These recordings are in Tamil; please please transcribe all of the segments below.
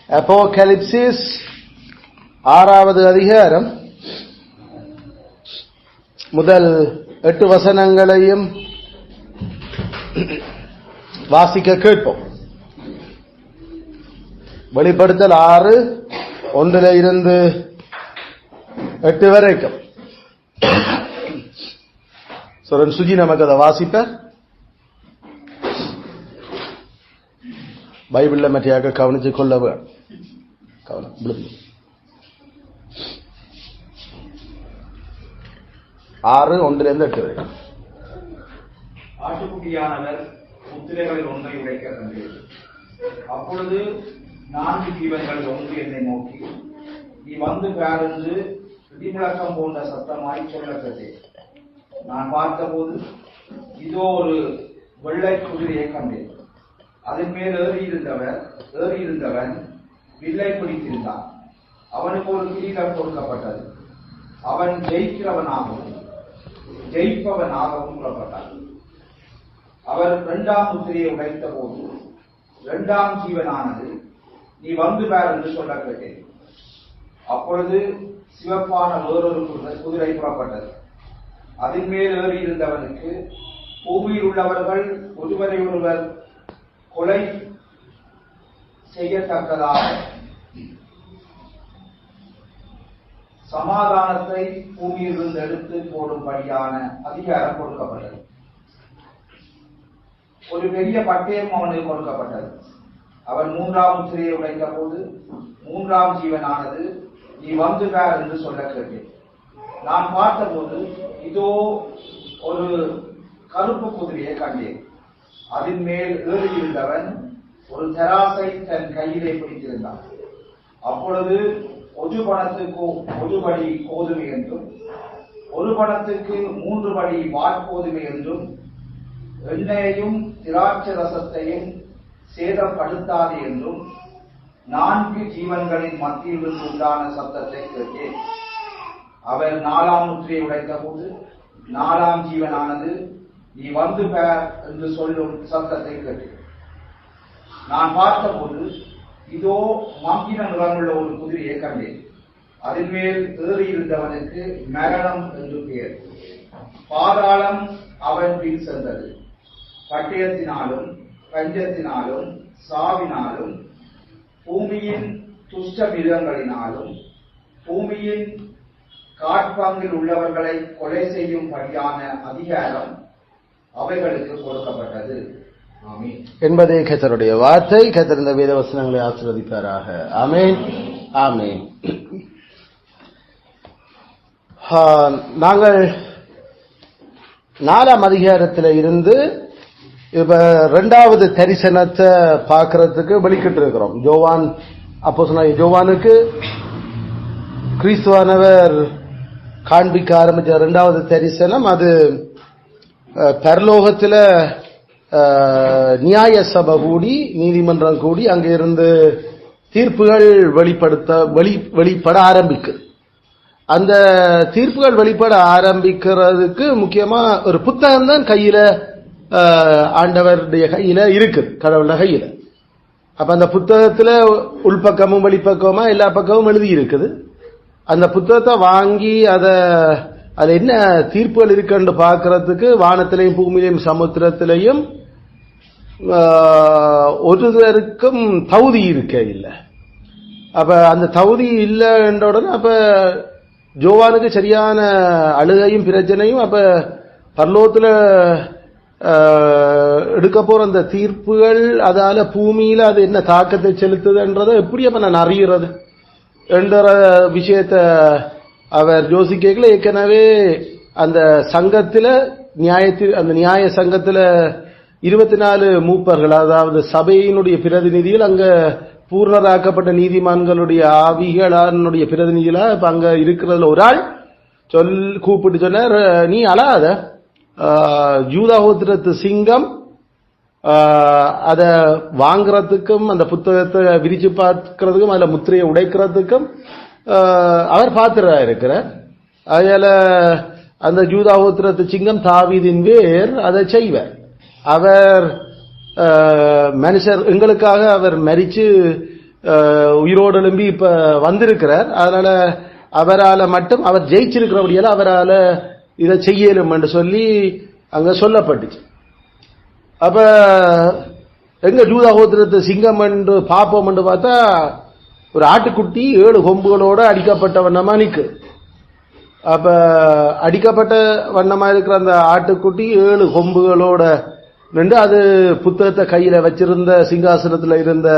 அப்போகலிப்சிஸ் 6வது அதிகாரம் முதல் 8 வசனங்களையும் வாசிக்க கேட்போம். வெளிப்படுத்தல் 6:1 8 வரைக்கும். சொரன் சுஜி நமக்கு அதை வாசிப்பார். பைபிள்ல மற்றையாக கவனிச்சு கொள்ள வேண்டும். 6:1-8 வரைக்கும். ஆட்டுக்குட்டியானவர் முத்திரைகளில் ஒன்றை உடைக்க கண்டேன். அப்பொழுது 4 ஜீவன்களில் ஒன்று என்னை நோக்கி, நீ வந்து பார் என்று இடிமுழக்கம் போன்ற சத்தமாய் சொல்லப்பட்டேன். நான் பார்த்தபோது இதோ ஒரு வெள்ளை குதிரையை கண்டேன். அதன் மேல் ஏறியிருந்தவன் வில்லை பிடித்திருந்தான். அவனுக்கு ஒரு கிரீடம் கொடுக்கப்பட்டது. அவன் ஜெயிப்பவனாகவும் புறப்பட்டான். அவர் 2ஆம் முத்திரையை உடைத்த போது 2ஆம் ஜீவனானது, நீ வந்து பார் என்று சொல்ல கேட்டேன். அப்பொழுது சிவப்பான வேறொரு குதிரை புறப்பட்டது. அதன் மேல் ஏறியிருந்தவனுக்கு பூமியில் உள்ளவர்கள் ஒருவரை ஒருவர் கொலை செய்யத்தக்கதாக சமாதானத்தை பூமியிலிருந்து எடுத்து போடும்படியான அதிகாரம் கொடுக்கப்பட்டது. ஒரு பெரிய பட்டயம் அவனுக்கு கொடுக்கப்பட்டது. அவன் 3ஆம் முத்திரையை உடைத்த போது 3ஆம் ஜீவனானது, நீ வந்து பார் என்று சொல்ல கேட்டேன். நான் பார்த்தபோது இதோ ஒரு கருப்பு குதிரையை கண்டேன். அதன் மேல் ஏறியிருந்தவன் ஒரு தராசை தன் கையிலே பிடித்திருந்தான். அப்பொழுது ஒரு பணத்துக்கு 1 படி கோதுமை என்றும் 1 பணத்துக்கு 3 படி வாற்கோதுமை என்றும் எண்ணெயையும் திராட்சை ரசத்தையும் சேதப்படுத்தாது என்றும் 4 ஜீவன்களின் மத்தியில் உண்டான சத்தத்தை கேட்டேன். அவர் 4ஆம் முத்திரையை உடைத்த போது 4ஆம் ஜீவனானது, நீ வந்து பார் என்று சொல்லும் சத்தத்தை கேட்டேன். நான் பார்த்தபோது இதோ மங்கின நிறமுள்ள ஒரு குதிரையை கண்டேன். அதன் மேல் ஏறியிருந்தவனுக்கு மரணம் என்று பெயர். பாதாளம் அவன் பின் சென்றது. பட்டயத்தினாலும் பஞ்சத்தினாலும் சாவினாலும் பூமியின் துஷ்ட மிருகங்களினாலும் பூமியின் காட்பங்கில் உள்ளவர்களை கொலை செய்யும் படியான அதிகாரம் அவைகளுக்கு கொடுக்கப்பட்டது. ஆமென் என்பதே கர்த்தருடைய வார்த்தை. கர்த்தர் இந்த வேத வசனங்களை ஆசீர்வதிப்பாராக. ஆமென், ஆமென். நாங்கள் 4ஆம் அதிகாரத்தில் இருந்து இப்ப 2வது தரிசனத்தை பார்க்கறதுக்கு வெளிக்கிட்டு இருக்கிறோம். அப்போஸ்தலனாகிய யோவானுக்கு கிறிஸ்துவானவர் காண்பிக்க ஆரம்பிச்ச 2வது தரிசனம், அது பரலோகத்தில் நியாய சபை கூடி, நீதிமன்றம் கூடி, அங்க இருந்து தீர்ப்புகள் வெளிப்பட ஆரம்பிக்குது. அந்த தீர்ப்புகள் வெளிப்பட ஆரம்பிக்கிறதுக்கு முக்கியமா ஒரு புத்தகம் தான் கையில ஆண்டவருடைய கையில இருக்குது, கடவுளுடைய கையில. அப்ப அந்த புத்தகத்துல உள்பக்கமும் வெளிப்பக்கமா எல்லா பக்கமும் எழுதி இருக்குது. அந்த புத்தகத்தை வாங்கி அது என்ன தீர்ப்புகள் இருக்குன்னு பார்க்கறதுக்கு வானத்திலையும் பூமியிலையும் சமுத்திரத்திலையும் ஒருவருக்கும் தகுதி இருக்க இல்லை. அப்ப அந்த தகுதி இல்லை என்ற உடனே அப்ப யோவானுக்கு சரியான அழுகையும் பிரச்சனையும். அப்ப பரலோகத்துல எடுக்க போற அந்த தீர்ப்புகள் அதால பூமியில அது என்ன தாக்கத்தை செலுத்துதுன்றதை எப்படி அப்ப நான் அறிகிறது என்ற விஷயத்த அவர் யோசிக்கல. ஏற்கனவே அந்த சங்கத்துல அந்த நியாய சங்கத்துல 24 மூப்பர்கள், அதாவது சபையினுடைய பிரதிநிதிகள், அங்க பூர்ணராக்கப்பட்ட நீதிமான்களுடைய ஆவிகளுடைய பிரதிநிதிகளா இப்ப அங்க இருக்கிறதுல ஒரு ஆள் கூப்பிட்டு சொன்னார், நீ அழாத, யூதா கோத்திரத்து சிங்கம் அத வாங்குறதுக்கும் அந்த புத்தகத்தை விரிச்சு பார்க்கறதுக்கும் அதுல முத்திரையை உடைக்கிறதுக்கும் அவர் பாத்திரா இருக்கிறார். அதனால அந்த யூதா கோத்திரத்து சிங்கம் தாவீதின் வேர் அதை செய்வார். அவர் மனுஷர் எங்களுக்காக அவர் மரிச்சு உயிரோடு எழும்பி இப்ப வந்திருக்கிறார். அதனால அவரால மட்டும் அவர் ஜெயிச்சிருக்கிறபடியால அவரால இதை செய்யலும் என்று சொல்லி அங்க சொல்லப்பட்டுச்சு. அப்ப எங்க ஜூதா கோத்திரத்தை சிங்கம் என்று பாப்போம் என்று பார்த்தா ஒரு ஆட்டுக்குட்டி 7 கொம்புகளோட அடிக்கப்பட்ட வண்ணமா நிக்கு. அப்ப அடிக்கப்பட்ட வண்ணமா இருக்கிற அந்த ஆட்டுக்குட்டி 7 கொம்புகளோட நின்று அது புத்தகத்தை கையில வச்சிருந்த சிங்காசனத்தில் இருந்த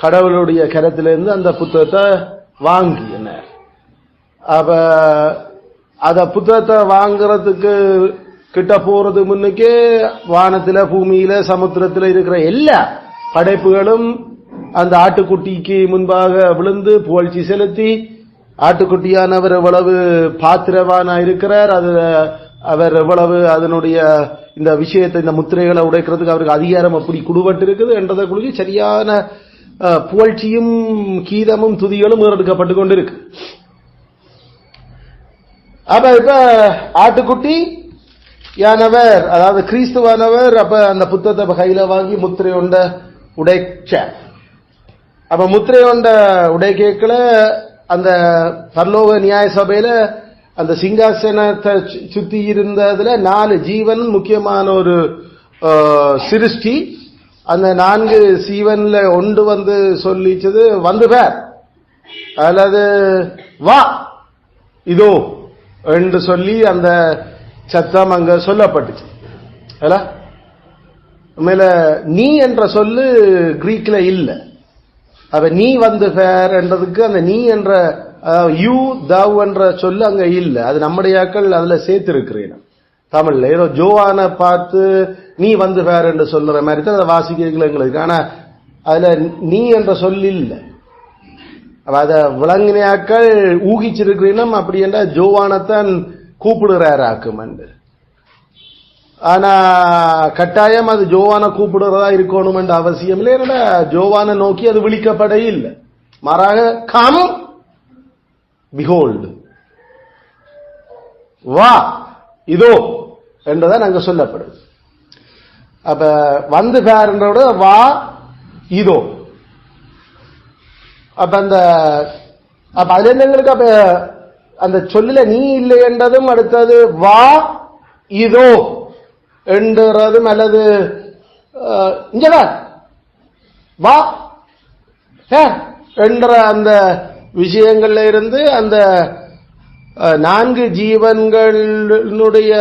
கடவுளுடைய கரத்திலிருந்து அந்த புத்தகத்தை வாங்கி என்ன. அப்ப அத புத்தகத்தை வாங்குறதுக்கு கிட்ட போறது முன்னுக்கே வானத்துல பூமியில சமுத்திரத்துல இருக்கிற எல்லா படைப்புகளும் அந்த ஆட்டுக்குட்டிக்கு முன்பாக விழுந்து புகழ்ச்சி செலுத்தி ஆட்டுக்குட்டியானவர் எவ்வளவு பாத்திரவானா இருக்கிறார், அது அவர் எவ்வளவு அதனுடைய இந்த விஷயத்தை இந்த முத்திரைகளை உடைக்கிறதுக்கு அவருக்கு அதிகாரம் அப்படி குடுபட்டு இருக்குது என்றதை குறித்து சரியான புகழ்ச்சியும் கீதமும் துதிகளும் எடுக்கப்பட்டு கொண்டிருக்கு. அப்ப இப்ப ஆட்டுக்குட்டி யானவர் அதாவது கிறிஸ்துவானவர் அப்ப அந்த புத்தகத்தை கையில வாங்கி முத்திரை ஒண்ட உடைச்ச. அப்ப முத்திரை ஒண்ட உடை கேட்கல அந்த பரலோக நியாய சபையில அந்த சிங்காசனத்தை சுத்தி இருந்ததுல 4 ஜீவன் முக்கியமான ஒரு சிருஷ்டி. அந்த 4 சீவன்ல ஒன்று வந்து சொல்லிச்சது வந்து பேர் அல்லது வா இதோ என்று சொல்லி அந்த சத்தம் அங்க சொல்லப்பட்டுச்சு. மேல நீ என்ற சொல்லு கிரீக்ல இல்ல. அப்ப நீ வந்து பேர் என்றதுக்கு அந்த நீ என்ற யூ தவ் என்ற சொல்லு அங்க இல்ல. அது நம்முடைய அதுல சேர்த்து இருக்கிறேன் தமிழ்ல. ஏதோ ஜோவான பார்த்து நீ வந்து பேர் என்று சொல்ற மாதிரி தான் அதை வாசிக்கிறீங்களா எங்களுக்கு. ஆனா அதுல நீ என்ற சொல் இல்ல. அத விளங்கினாக்கள் ஊகிச்சிருக்கிறீனும் அப்படி என்ற ஜோவானத்தான் கூப்பிடுறாராக்கும். ஆனா கட்டாயம் அது ஜோவான கூப்பிடுறதா இருக்கணும் என்ற அவசியம் இல்லை. என்னடா ஜோவான நோக்கி அது விழிக்கப்பட இல்லை. மாறாக கம் பிஹோல்டு வா இதோ என்றதான் அங்க சொல்லப்படுது. அப்ப வந்து பேருன்றோட வா இதோ. அப்ப அதுல இருந்து எங்களுக்கு அப்ப அந்த சொல்லில நீ இல்லை என்றதும் அடுத்தது வா இதோ என்றதும் அல்லது இங்க வா என்ற அந்த விஷயங்கள்ல இருந்து அந்த 4 ஜீவன்களுடைய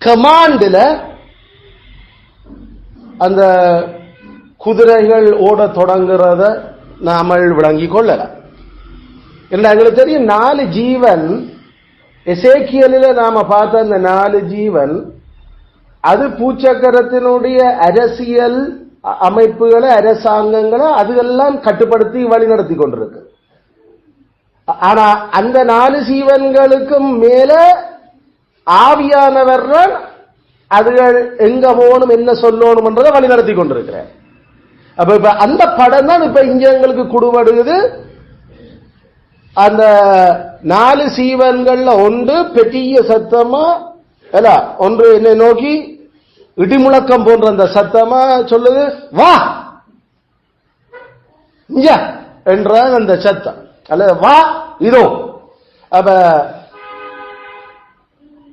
கமாண்டில அந்த குதிரைகள் ஓட தொடங்குறத நாமல் விளங்கிக் கொள்ளலாம். எங்களுக்கு தெரியும் 4 ஜீவன் எசேக்கியலில நாம பார்த்த அந்த 4 ஜீவன் அது பூச்சக்கரத்தினுடைய அரசியல் அமைப்புகளை அரசாங்கங்களை அதுகெல்லாம் கட்டுப்படுத்தி வழிநடத்தி கொண்டிருக்கு. ஆனா அந்த 4 ஜீவன்களுக்கும் மேல ஆவியானவர் அதுகள் எங்க போகணும் என்ன சொல்லணும் என்றதை வழிநடத்தி கொண்டிருக்கிறார். அப்ப இப்ப அந்த படம் தான் இப்ப இங்க எங்களுக்கு குடுபடுகிறது. அந்த 4 சீவன்கள்ல ஒன்று பெரிய சத்தமா அல்ல, ஒன்று என்னை நோக்கி இடிமுழக்கம் போன்ற அந்த சத்தமா சொல்லுது வா என்ற அந்த சத்தம் அல்ல வா இதோ. அப்ப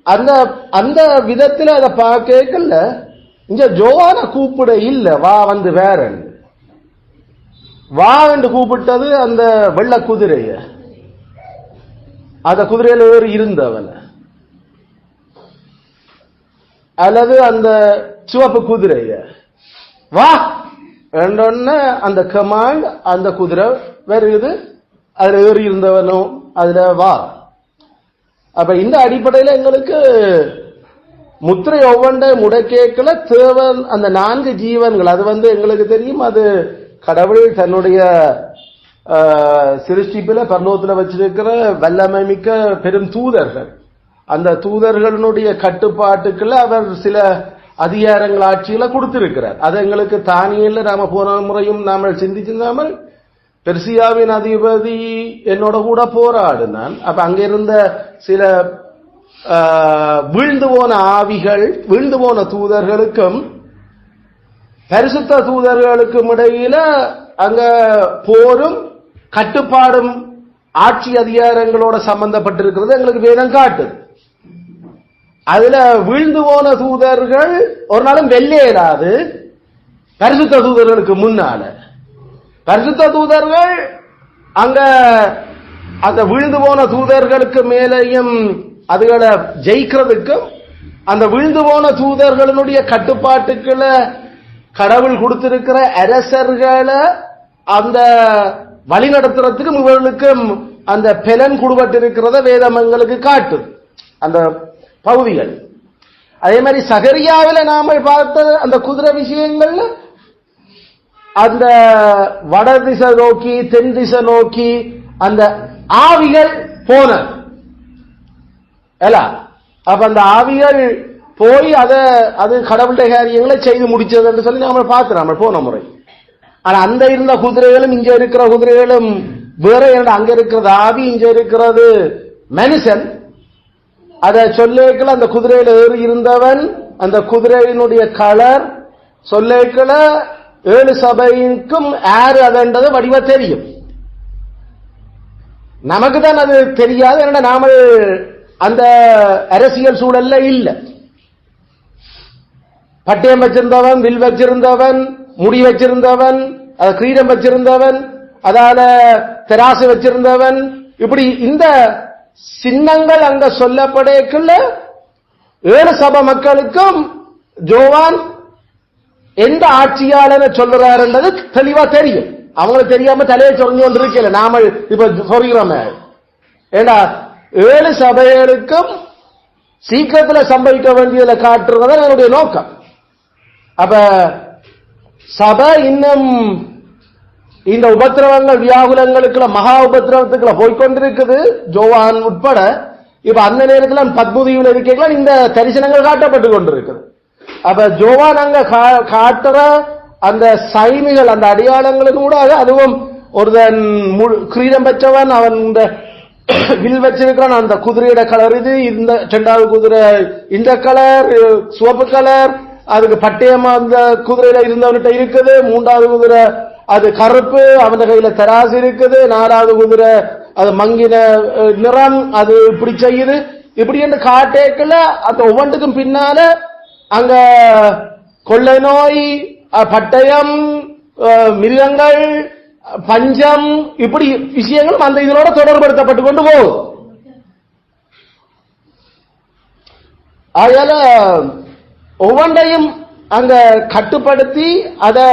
அந்த அந்த விதத்தில் அதை பார்க்கல இங்க ஜோவான கூப்பிட இல்ல வா வந்து வேற வா என்று கூப்பிட்டது அந்த வெள்ள குதிரைய, அந்த குதிரையில வேறு இருந்தவன் அல்லது அந்த சிவப்பு குதிரைய வா என்றொன்ன அந்த கமாண்ட் அந்த குதிரை வருது, அதுல ஏறி இருந்தவனும் அதுல வா. அப்ப இந்த அடிப்படையில் எங்களுக்கு முத்திரை ஒவ்வொன்றை முடக்கேக்கல தேவன் அந்த 4 ஜீவன்கள் அது எங்களுக்கு தெரியும். அது கடவுள் தன்னுடைய சிருஷ்டிப்பில பரலோகத்தில் வச்சிருக்கிற வல்லமை மிக்க பெரும் தூதர்கள். அந்த தூதர்களுடைய கட்டுப்பாட்டுக்குள்ள அவர் சில அதிகாரங்கள் ஆட்சிகளை கொடுத்திருக்கிறார். அது எங்களுக்கு தானியல்ல நாம போன முறையும் நாம சிந்திச்சிருந்தாமல் பெர்சியாவின் அதிபதி என்னோட கூட போராடினான். அப்ப அங்க இருந்த சில வீழ்ந்து போன ஆவிகள் வீழ்ந்து போன தூதர்களுக்கும் பரிசுத்த தூதர்களுக்கும் இடையில அங்க போரும் கட்டுப்பாடும் ஆட்சி அதிகாரங்களோட சம்பந்தப்பட்டிருக்கிறது எங்களுக்கு வேதம் காட்டுது. அதுல வீழ்ந்து போன தூதர்கள் ஒரு நாளும் வெள்ளையிடாது. பரிசுத்த தூதர்களுக்கு முன்னால பரிசுத்த தூதர்கள் அங்க அந்த வீழ்ந்து போன தூதர்களுக்கு மேலேயும் அதுகளை ஜெயிக்கிறதுக்கும் அந்த வீழ்ந்து போன தூதர்களுடைய கட்டுப்பாட்டுக்களை கடவுள் கொடுத்திருக்கிற அரசர்களை அந்த வழி நடத்துறதுக்கும் இவர்களுக்கும் அந்த பலன் கொடுபட்டிருக்கிறத வேதம் எங்களுக்கு காட்டுது அந்த பகுதிகள். அதே மாதிரி சகரியாவில் நாம பார்த்த அந்த குதிரை விஷயங்கள்ல அந்த வட திசை நோக்கி தென் திசை நோக்கி அந்த ஆவிகள் போன அப்ப அந்த ஆவிகள் போய் அது கடவுளுடைய காரியங்களை செய்து முடிச்சது என்று சொல்லி நாம பார்க்கிறோம் போன முறை. ஆனா அந்த இருந்த குதிரைகளும் இங்க இருக்கிற குதிரைகளும் வேற. அங்க இருக்கிறது ஆவி, இங்க இருக்கிறது மனுஷன். அதை சொல்லேக்கல அந்த குதிரையில ஏறி இருந்தவன் அந்த குதிரையினுடைய கலர் சொல்லேக்கல 7 சபைக்கும் யாரு அதுன்றது வடிவ தெரியும். நமக்கு தான் அது தெரியாது. ஏன்னா நாம அந்த அரசியல் சூழல்ல இல்ல. பட்டயம் வச்சிருந்தவன், வில் வச்சிருந்தவன், முடி வச்சிருந்தவன், கிரீடம் வச்சிருந்தவன், அதால தெராசு வச்சிருந்தவன், இப்படி இந்த சின்னங்கள் அங்க சொல்லப்படக்குள்ள 7 சபை மக்களுக்கும் ஜோவான் எந்த ஆட்சியாளர் சொல்றாருன்றது தெளிவா தெரியும். அவங்களுக்கு தெரியாம தலையை சொரிஞ்சு கொண்டு இருக்கல. நாம இப்ப சொல்கிறோமே. ஏன்னா 7 சபைகளுக்கும் சீக்கிரத்தில் சம்பவிக்க வேண்டியதை காட்டுறத என்னுடைய நோக்கம். அப்ப சபை இன்னும் இந்த உபத்திரவங்கள் வியாகுலங்களுக்குள்ள மகா உபத்திரவத்துக்குள்ள போய்கொண்டிருக்குது, ஜோவான் உட்பட. இப்ப அந்த நேரத்தில் பத்மதீவில் இருக்கலாம் இந்த தரிசனங்கள் காட்டப்பட்டு கொண்டிருக்குது. அப்ப ஜோவான் அங்க காட்டுற அந்த சைனிகள் அந்த அடையாளங்களும் கூட அதுவும் ஒருதன் கிரீடம் பெற்றவன், அவன் இந்த வில் வச்சிருக்கிறான். அந்த குதிரையோட கலர் இது, இந்த 2வது குதிரை இந்த கலர் சிவப்பு கலர், அதுக்கு பட்டயம் அந்த குதிரையில இருந்தவன்கிட்ட இருக்குது. 3வது குதிரை அது கருப்பு, அவன் கையில தராசு இருக்குது. 4வது குதிரை அது மங்கின நிறம், அது இப்படி செய்யுது. இப்படி என்று காட்டேக்கல அந்த ஒவ்வொன்றுக்கும் பின்னால அங்க கொள்ளை நோய், பட்டயம், மிருகங்கள், பஞ்சம், இப்படி விஷயங்களும் அந்த இதனோட தொடர்படுத்தப்பட்டு கொண்டு போகும். அதனால ஒவ்வொன்றையும் அங்க கட்டுப்படுத்தி அதை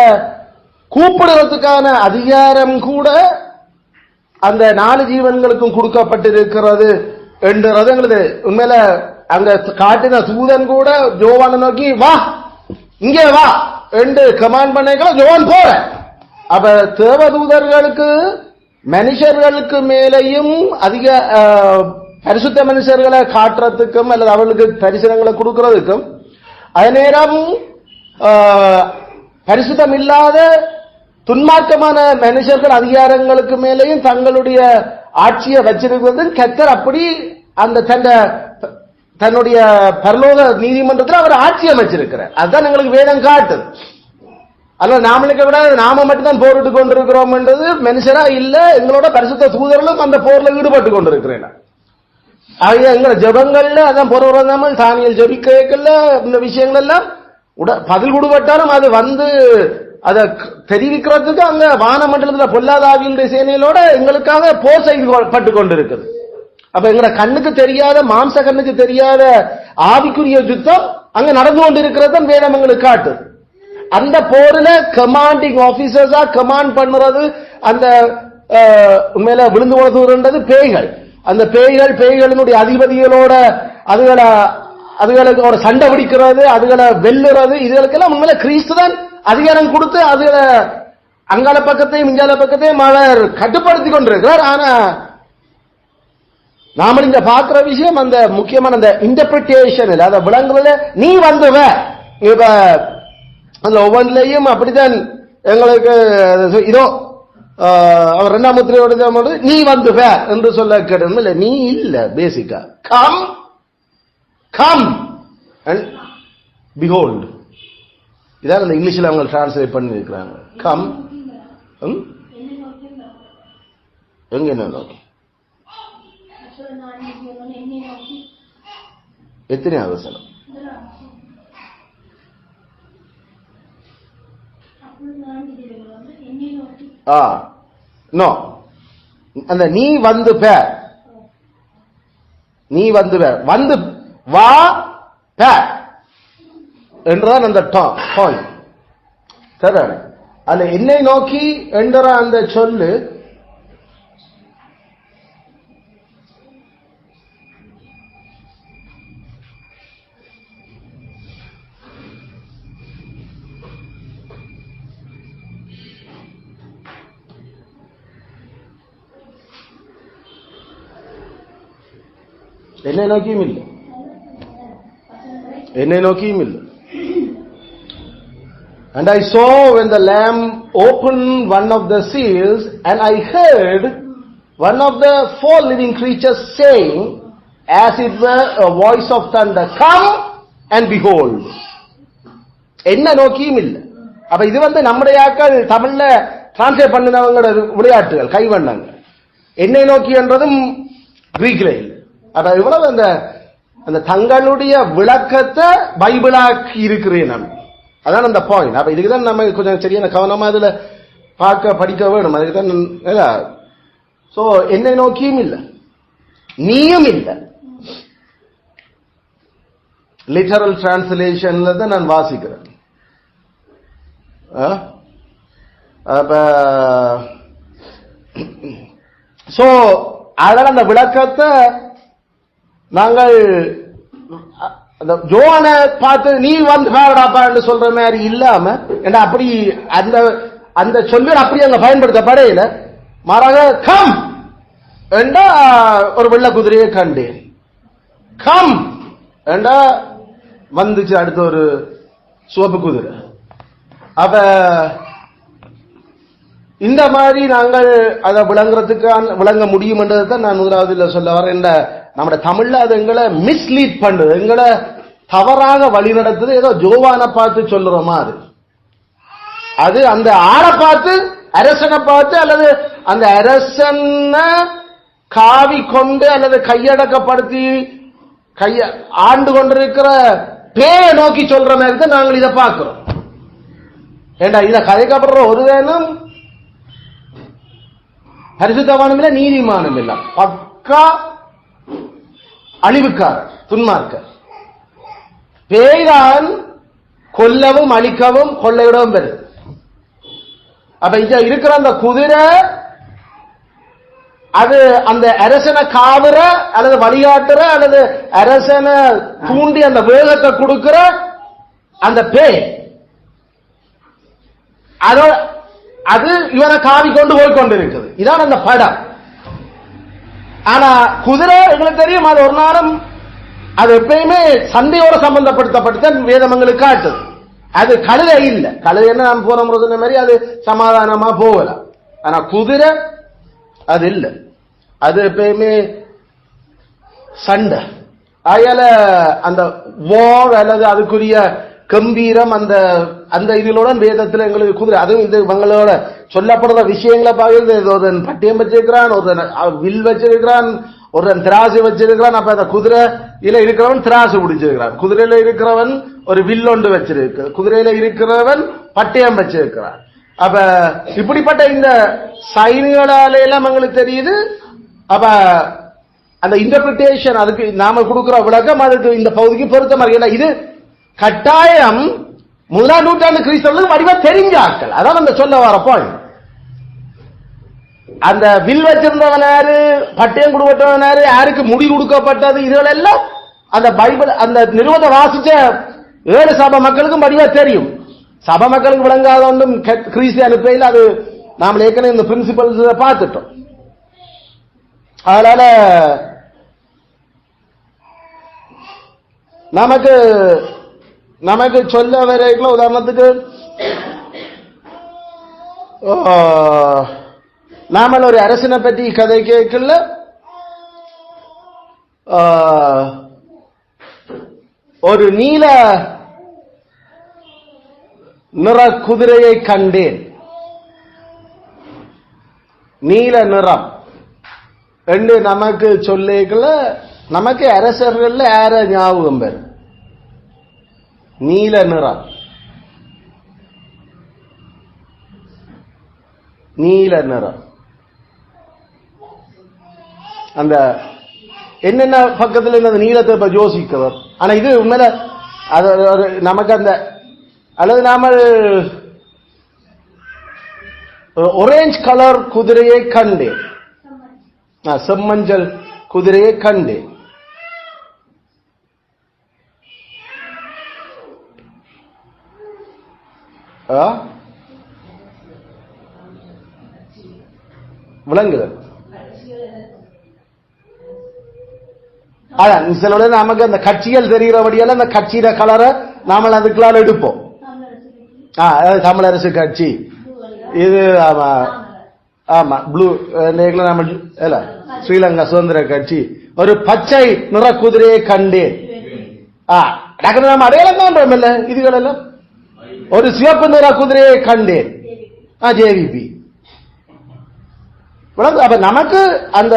கூப்பிடுறதுக்கான அதிகாரம் கூட அந்த 4 ஜீவன்களுக்கும் கொடுக்கப்பட்டிருக்கிறது என்றது எங்களுக்கு உண்மையில அங்க காட்டின தூதன் கூட ஜோவானை நோக்கி வா, இங்கே வா என்று கமாண்ட் பண்ண ஜோவான் போற. அப்ப தேவதூதர்களுக்கு மனுஷர்களுக்கு மேலையும் அதிக பரிசுத்த மனுஷர்களை காட்டுறதுக்கும் அல்லது அவர்களுக்கு தரிசனங்களை கொடுக்கறதுக்கும், அதே நேரம் பரிசுத்தம் இல்லாத துன்மார்க்கமான மனுஷர்கள் அதிகாரங்களுக்கு மேலேயும் தங்களுடைய ஆட்சியை வச்சிருக்கிறது கர்த்தர் அப்படி அந்த தன்னுடைய பரலோக நீதிமன்றத்தில் அவர் ஆட்சி அமைச்சிருக்கிறார். அதுதான் எங்களுக்கு வேதம் காட்டுது. அல்ல நாமளுக்கு விட நாம மட்டும்தான் போரிட்டு கொண்டிருக்கிறோம் என்றது மனுஷரா இல்ல, எங்களோட பரிசுத்த தூதர்களும் அந்த போர்ல ஈடுபட்டு கொண்டிருக்கிறேன். ஆகிய எங்களை ஜபங்கள்ல அதான் பொருள் தானியல் ஜபிக்கல இந்த விஷயங்கள் எல்லாம் பதில் கொடுபட்டாலும் அது வந்து அதை தெரிவிக்கிறதுக்கு அங்க வானமண்டலத்தில் பொல்லாத ஆவியினுடைய சேனைகளோட எங்களுக்காக போர் செய்யப்பட்டு கொண்டிருக்குது. அப்ப எங்க கண்ணுக்கு தெரியாத மாம்ச கண்ணுக்கு தெரியாத ஆவிக்குரிய யுத்தம் அங்க நடந்து கொண்டிருக்கிறது வேதம் எங்களுக்கு காட்டு. அந்த போர்ல கமாண்டிங் ஆபீசர்ஸா கமாண்ட் பண்ணுறது அந்த உண்மையில விழுந்து போனதுன்றது பேய்கள். அந்த பேய்களினுடைய அதிபதிகளோட அதுகளுக்கு ஒரு சண்டை பிடிக்கிறது, அதுகளை வெல்லுறது, இதுகளுக்கெல்லாம் உண்மையில கிறிஸ்து தான் அதிகாரம் கொடுத்து அதுகளை அங்கால பக்கத்தையும் இங்கால பக்கத்தையும் அவர் கட்டுப்படுத்தி கொண்டிருக்கிறார். ஆனா நாம இங்க பாக்குற விஷயம் அந்த முக்கியமான அந்த இன்டர்பிரிட்டேஷன் அதை விளங்குறத நீ வந்துவ. இப்ப அந்த ஒவ்வொன்றிலையும் அப்படித்தான் எங்களுக்கு இதோ அவர் 2ஆம் முத்திரையோட நீ வந்துவ என்று சொல்ல கேட்டோம். இல்ல நீ இல்ல, பேசிக்கா கம் கம் அண்ட் பிஹோல்ட் இதான் அந்த இங்கிலீஷ்ல அவங்க டிரான்ஸ்லேட் பண்ணி இருக்கிறாங்க. கம் எங்க என்ன நோக்கி எத்தனையாவது வசனம்? நோ, அந்த நீ வந்து பேர், நீ வந்து பேர், வந்து வா பேர் என்றுதான் அந்த பாயிண்ட். சரி, அதுல என்னை நோக்கி என்ற அந்த சொல்லு என்னை நோக்கியும் இல்லை, என்னை நோக்கியும் இல்லை. And I saw when the Lamb opened one of the seals, and I heard one of the four living creatures saying, as it were a voice of thunder, come and behold. என்ன நோக்கியும் இல்லை. அப்ப இது நம்முடைய ஆக்கள் தமிழ்ல டிரான்ஸ்லேட் பண்ணினவங்களோட விளையாட்டுகள், கைவண்ணங்க. என்னை நோக்கி என்றதும் கிரீக்ல இல்லை. அப்ப இவ்வளவு அந்த தங்களுடைய விளக்கத்தை பைபிளாக்கி இருக்கிறேன் நான். அதான் அந்த பாயிண்ட். அப்ப இதுக்குதான் நம்ம கொஞ்சம் சரியான கவனமா இதுல பார்க்க படிக்க வேணும். அதுக்குதான். சோ என்னை நோக்கியும் இல்லை, நீயும் இல்லை. லிட்டரல் டிரான்ஸ்லேஷன்ல தான் நான் வாசிக்கிறேன். அப்ப சோ அதனால அந்த விளக்கத்தை நாங்கள் ஜோனை பார்த்து நீ வந்து பாருடாப்பா என்று சொல்ற மாதிரி இல்லாம, ஏன்னா அப்படி அந்த அந்த சொல்ல அப்படி அங்க பயன்படுத்தப்படையில, மாறாக கம் என்றா ஒரு வெள்ளை குதிரையை கண்டேன். கம் என்றா வந்துச்சு அடுத்த ஒரு சிவப்பு குதிரை. அப்ப இந்த மாதிரி நாங்கள் அதை விளங்க முடியும் என்றதான் நான் முதலாவது சொல்ல வரேன். நம்ம தமிழ்ல அது எங்களை மிஸ்லீட் பண்றது, எங்களை தவறாக வழி நடத்துது. ஏதோ ஜோவானை பார்த்து சொல்ற மாதிரி, அது அந்த ஆளை பார்த்து, அரசனை பார்த்து, அல்லது அந்த அரசனை காவி கொண்டு அல்லது கையடக்கப்படுத்தி ஆண்டு கொண்டிருக்கிற பேரை நோக்கி சொல்ற மாதிரி தான் நாங்கள் இதை பார்க்கிறோம். ஏண்டா இதை கதைக்கப்படுற ஒருவேனும் பரிசுத்தவானும் இல்ல, நீதிமானும் இல்ல, பக்கா அழிவுக்காரர், துன்மார்க்கர். பேய்தான் கொல்லவும் அழிக்கவும் கொள்ளையிடவும் பெறுது. அப்ப இங்க இருக்கிற அந்த குதிரை அது அந்த அரசனை காவுற அல்லது வழிகாட்டுற அல்லது அரசனை தூண்டி அந்த வேகத்தை கொடுக்கிற அந்த பேய், அது இவனை காவி கொண்டு போய் கொண்டிருக்குது. இதான் அந்த படம். ஆனா குதிரை எங்களுக்கு தெரியும், அது ஒரு நாளும் அது எப்பயுமே சண்டையோட சம்பந்தப்படுத்தப்பட்டு வேதமங்களுக்கு காட்டுது. அது கழுதை இல்லை. கழுதைன்னு நாம் போற முறை மாதிரி அது சமாதானமா போகலாம். ஆனா குதிரை அது இல்லை, அது எப்பயுமே சண்டை. அயால அந்த வார் அல்லது அதுக்குரிய கம்பீரம் அந்த அந்த இதோட வேதத்துல எங்களுக்கு குதிரை, அதுவும் இது இவங்களோட சொல்லப்படுற விஷயங்களை பார்க்கிறது. ஒருவன் பட்டியம் வச்சிருக்கிறான், ஒருவன் வில் வச்சிருக்கிறான், ஒருவன் திராசு வச்சிருக்கிறான். அப்ப அந்த குதிரையில இருக்கிறவன் திராசு பிடிச்சிருக்கிறான், குதிரையில இருக்கிறவன் ஒரு வில் ஒன்று வச்சிருக்கு, குதிரையில இருக்கிறவன் பட்டயம் வச்சிருக்கிறான். அப்ப இப்படிப்பட்ட இந்த சைன்களால எல்லாம் எங்களுக்கு தெரியுது. அப்ப அந்த இன்டர்பிரிட்டேஷன், அதுக்கு நாம கொடுக்கிற விளக்கம் அதுக்கு இந்த பகுதிக்கு பொருத்தமா இருக்கு. இது கட்டாயம் 1ஆம் நூற்றாண்டு கிறிஸ்தவர்களுக்கு வடிவா தெரிஞ்ச ஆட்கள். அதான் அந்த சொல்ல வர பாயிண்ட். அந்த வில் வச்சிருந்தவன் யாரு, பட்டயம் கொடுக்கப்பட்டவன் யாரு, யாருக்கு முடி கொடுக்கப்பட்டது, இதுகள் எல்லாம் அந்த பைபிள் அந்த நிறுவனத்தை வாசிச்ச 7 சபை மக்களுக்கும் வடிவா தெரியும். சபை மக்களுக்கு விளங்காத ஒன்றும் கிறிஸ்து அனுப்பையில் அது நாம் ஏற்கனவே இந்த பிரின்சிபல்ஸ் பார்த்துட்டோம். அதனால நமக்கு சொல்ல வரைக்கும் உதாரணத்துக்கு நாம ஒரு அரசனை பற்றி கதை கேட்கல, ஒரு நீல நிற குதிரையை கண்டேன். நீல நிறம் என்று நமக்கு சொல்லிக்கல. நமக்கு அரசர்கள் யார ஞாபகம் பெரு? நீல நிறம், நீல நிறம். அந்த என்னென்ன பக்கத்தில் இந்த நீளத்தை இப்ப யோசிக்கிறோம். ஆனா இது உண்மையில அது நமக்கு அந்த அல்லது நாம ஒரேஞ்ச் கலர் குதிரையை கண்டேன், செம்மஞ்சள் குதிரையை கண்டேன். விளங்குது. அதான் சில நமக்கு அந்த கட்சிகள் தெரிகிறபடியால அந்த கட்சியில கலரை நாம அதுக்குள்ளால எடுப்போம். தமிழரசு கட்சி இது. ஆமா ஆமா ப்ளூ. நம்ம ஸ்ரீலங்கா சுதந்திர கட்சி. ஒரு பச்சை நிற குதிரையை கண்டேன். நம்ம அடையாளம் காண்றோம் இல்ல இதுகள் எல்லாம். ஒரு சிவப்பு நிற குதிரையை கண்டேன், ஜேவிபி. அப்ப நமக்கு அந்த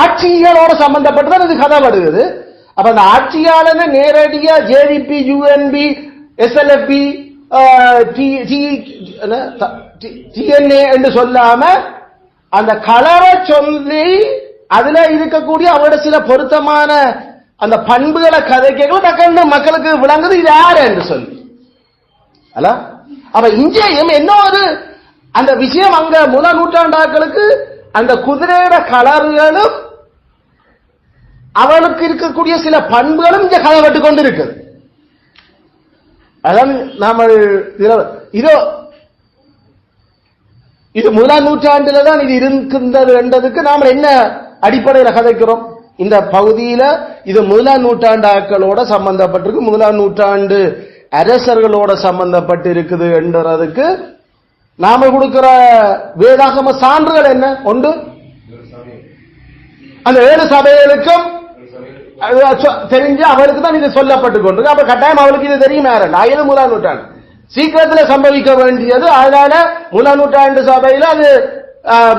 ஆட்சிகளோட சம்பந்தப்பட்டுதான் இது கதை வருகிறது. அப்ப அந்த ஆட்சியாளன நேரடியா ஜேவிபி, யூஎன்பி, எஸ்எல்எஃப்பி, டிஎன்ஏ என்று சொல்லாம அந்த கலரை சொல்லி அதுல இருக்கக்கூடிய அவரோட சில பொருத்தமான அந்த பண்புகளை கதைக்க தக்க மக்களுக்கு விளங்குது இது யாரு என்று சொல்லி. அல்ல அப்ப இங்கேயும் என்ன ஒரு அந்த விஷயம் அங்க முதல் நூற்றாண்டாக்களுக்கு அந்த குதிரையோட கலர்களும் அவனுக்கு இருக்கக்கூடிய சில பண்புகளும் இங்க கதைப்பட்டு கொண்டு இருக்குது. அதான் நாம இதோ இது முதலாம் நூற்றாண்டுல தான் இது இருக்கின்றது என்றதுக்கு நாம என்ன அடிப்படையில் கதைக்கிறோம்? இந்த பகுதியில இது முதலாம் நூற்றாண்டு ஆக்களோட சம்பந்தப்பட்டிருக்கு, முதலாம் நூற்றாண்டு அரசர்களோட சம்பந்தப்பட்டு இருக்குது என்றதுக்கு நாம கொடுக்கிற வேதாகம சான்றுகள் என்ன? ஒன்று, அந்த 7 சபைகளுக்கும் தெரிஞ்சு அவளுக்கு தான் இது சொல்லப்பட்டு கொண்டிருக்கு. அப்ப கட்டாயம் அவளுக்கு இது தெரியும். ஆயிரம் முதலாம் நூற்றாண்டு சீக்கிரத்தில் சம்பவிக்க வேண்டியது. அதனால முதலாம் நூற்றாண்டு சபையில அது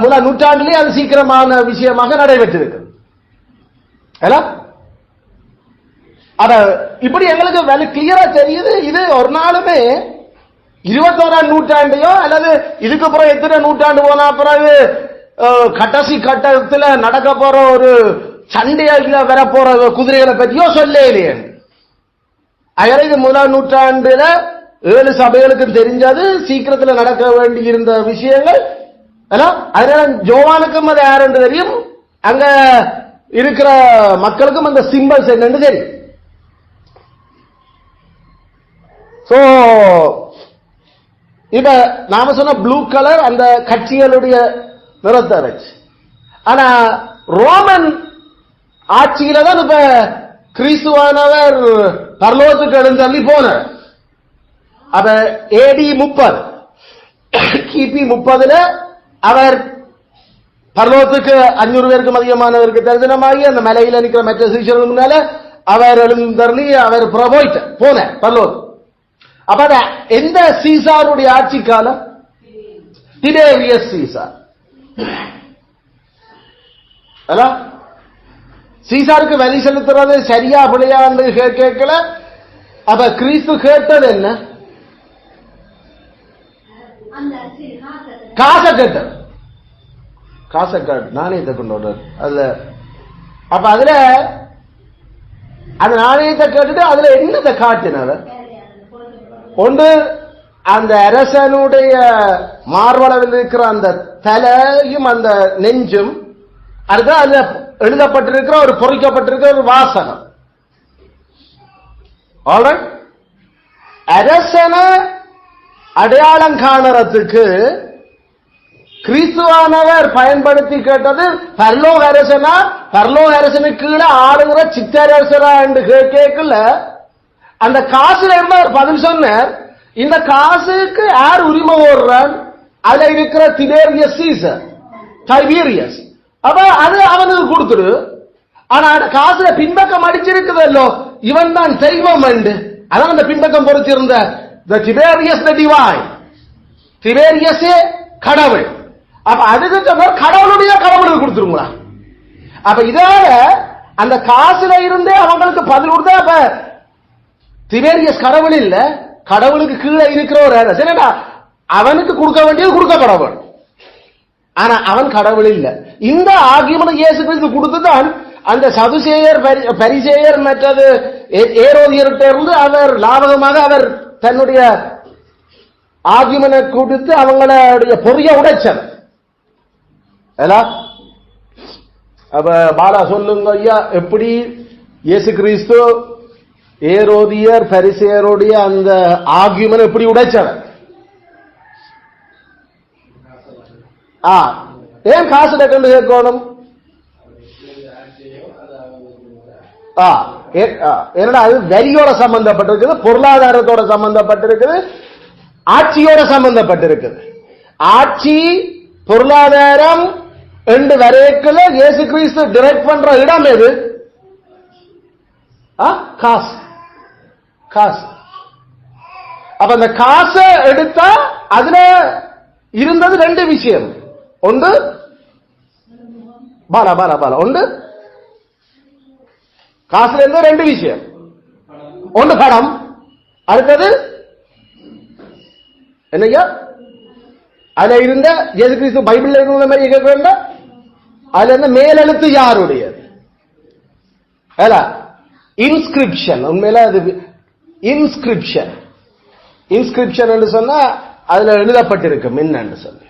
முதலாம் நூற்றாண்டிலே அது சீக்கிரமான விஷயமாக நடைபெற்றிருக்கு. அத இப்படி எங்களுக்கு வெரி கிளியரா தெரியுது. இது ஒரு நாளுமே 21ஆம் நூற்றாண்டையோ அல்லது இதுக்கு அப்புறம் எத்தனை நூற்றாண்டு போனா பிறகு கடைசி கட்டத்தில் நடக்க போற ஒரு சண்டையில வர போற குதிரைகளை பற்றியோ சொல்ல இல்லையே. அதனால இது முதலாம் நூற்றாண்டுல 7 சபைகளுக்கும் தெரிஞ்சது, சீக்கிரத்தில் நடக்க வேண்டி இருந்த விஷயங்கள். அதனால ஜோவானுக்கும் அது யார் என்று தெரியும், அங்க இருக்கிற மக்களுக்கும் அந்த சிம்பல்ஸ் என்னன்னு தெரியும். சோ இப்ப நாம சொன்ன ப்ளூ கலர் அந்த கட்சிகளுடைய நிறத்தை வச்சு. ஆனா ரோமன் ஆட்சியில தான் இப்ப கிறிஸ்துவானவர் பரலோகத்துக்கு எழுந்தள்ளி போனார். அப்ப ஏடி 30 கிபி 30 அவர் பரலோகத்துக்கு 500 பேருக்கும் அதிகமானவருக்கு தரிசனமாகி அந்த மலையில நிற்கிற மற்ற சீஷர்கள் முன்னால அவர் எழுந்தள்ளி அவர் போன பரலோகம். அப்ப எந்த சீசாருடைய ஆட்சி காலம்? டிபேரியஸ் சீசார். சீசாருக்கு வரி செலுத்துறது சரியா பிள்ளையாண்டு கேட்கல. அப்ப கிறிஸ்து கேட்டது என்ன? காசை கேட்ட. காசை கேட்டு நாணயத்தை கொண்டு வர்றார் அதுல. அப்ப அதுல அந்த நாணயத்தை கேட்டுட்டு அதுல என்னத்தை காட்டினார்? ஒன்று அந்த அரசனுடைய மார்பளவில் இருக்கிற அந்த தலையும் அந்த நெஞ்சும், அடுத்த அதுல எழுதப்பட்டிருக்கிற ஒரு பொறிக்கப்பட்டிருக்கிற ஒரு வாசகம். அரசனை அடையாளம் காணறதுக்கு கிறிஸ்துவானவர் பயன்படுத்தி கேட்டது பரலோக அரசனா, பரலோக அரசனுக்கு கீழே ஆளுகிற சித்தரசரா என்று கேட்கல. அந்த காசுல இருந்த பதில் சொன்னார், இந்த காசுக்கு யார் உரிமை ஓடுறான்? அதுல இருக்கிற திபேரியஸ் சீசர், டைபீரியஸ். அப்ப அது அவனுக்கு கொடுத்துரு. ஆனா அந்த காசுல பின்பக்கம் அடிச்சிருக்குதல்லோ, இவன் தான் தெய்வம். அதான் அந்த பின்பக்கம் பொறிச்சிருந்த the Tiberius the divine, Tiberius கடவுள். அப்ப அதுக்கு சொன்ன கடவுளுடைய கடவுளுக்கு கொடுத்துருங்களா? அப்ப இதால அந்த காசுல இருந்தே அவங்களுக்கு பதில் கொடுத்தா அப்ப திபேரியஸ் கடவுள் இல்ல, கடவுளுக்கு கீழே இருக்கிற ஒரு சரிடா, அவனுக்கு கொடுக்க வேண்டியது கொடுக்கப்படவன், ஆனா அவன் கடவுள் இல்ல. இந்த ஆகியமனை இயேசு கிறிஸ்து கொடுத்துதான் அந்த சதுசேயர் பரிசேயர் மற்றது ஏரோதியர்கிட்ட இருந்து அவர் லாபகமாக அவர் தன்னுடைய ஆகியமனை கொடுத்து அவங்களுடைய பொறிய உடைச்சர். அப்ப பாலா சொல்லுங்க ஐயா, எப்படி இயேசு கிறிஸ்து ஏரோதியர் பரிசேயருடைய அந்த ஆகியமனை எப்படி உடைச்சவர்? ஏன் காசு கண்டு கேட்கணும்? ஏன்னா அது வரியோட சம்பந்தப்பட்டிருக்குது, பொருளாதாரத்தோட சம்பந்தப்பட்டிருக்குது, ஆட்சியோட சம்பந்தப்பட்டிருக்குது. ஆட்சி பொருளாதாரம் என்று வரைக்குள்ள இயேசு கிறிஸ்து டைரக்ட் பண்ற இடம் எது? காசு. காசு. அப்ப அந்த காசை எடுத்தா அதுல இருந்தது ரெண்டு விஷயம். ஒன்று பாலா பாலா பாலா ஒன்று காசுல இருந்த ரெண்டு விஷயம். ஒன்று பணம், அடுத்தது என்னையா அதுல இருந்த இயேசு கிறிஸ்து பைபிள்ல இருந்த மாதிரி கேட்க வேண்டாம். அதுல இருந்த மேலெழுத்து யாருடையது? இன்ஸ்கிரிப்ஷன். உண்மையில அது இன்ஸ்கிரிப்ஷன். இன்ஸ்கிரிப்ஷன் என்று சொன்னா அதுல எழுதப்பட்டிருக்கும் என்னன்னு சொல்லி.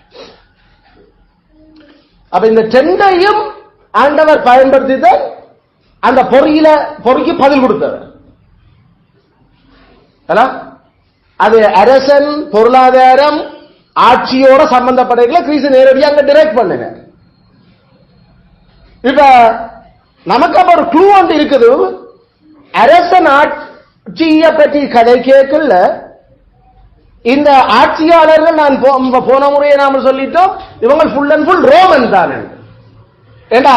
அப்ப இந்த டெண்டையும் ஆண்டவர் பயன்படுத்தி அந்த பொறிக்கு பதில் கொடுத்தவர். அது அரசன் பொருளாதாரம் ஆட்சியோட சம்பந்தப்பட்ட கிறிஸ்து நேரடியாக அங்க டைரக்ட் பண்ணுங்க. இப்ப நமக்கு அப்ப ஒரு க்ளூ ஒன்று இருக்குது. அரசன் ஆட்சியை பற்றி கதை கேட்கல. இந்த ஆட்சியாளர்கள் நான் போன முறையை நாம சொல்லிட்டோம், இவங்க ஃபுல் அண்ட் ஃபுல் ரோமன் தான். ஏண்டா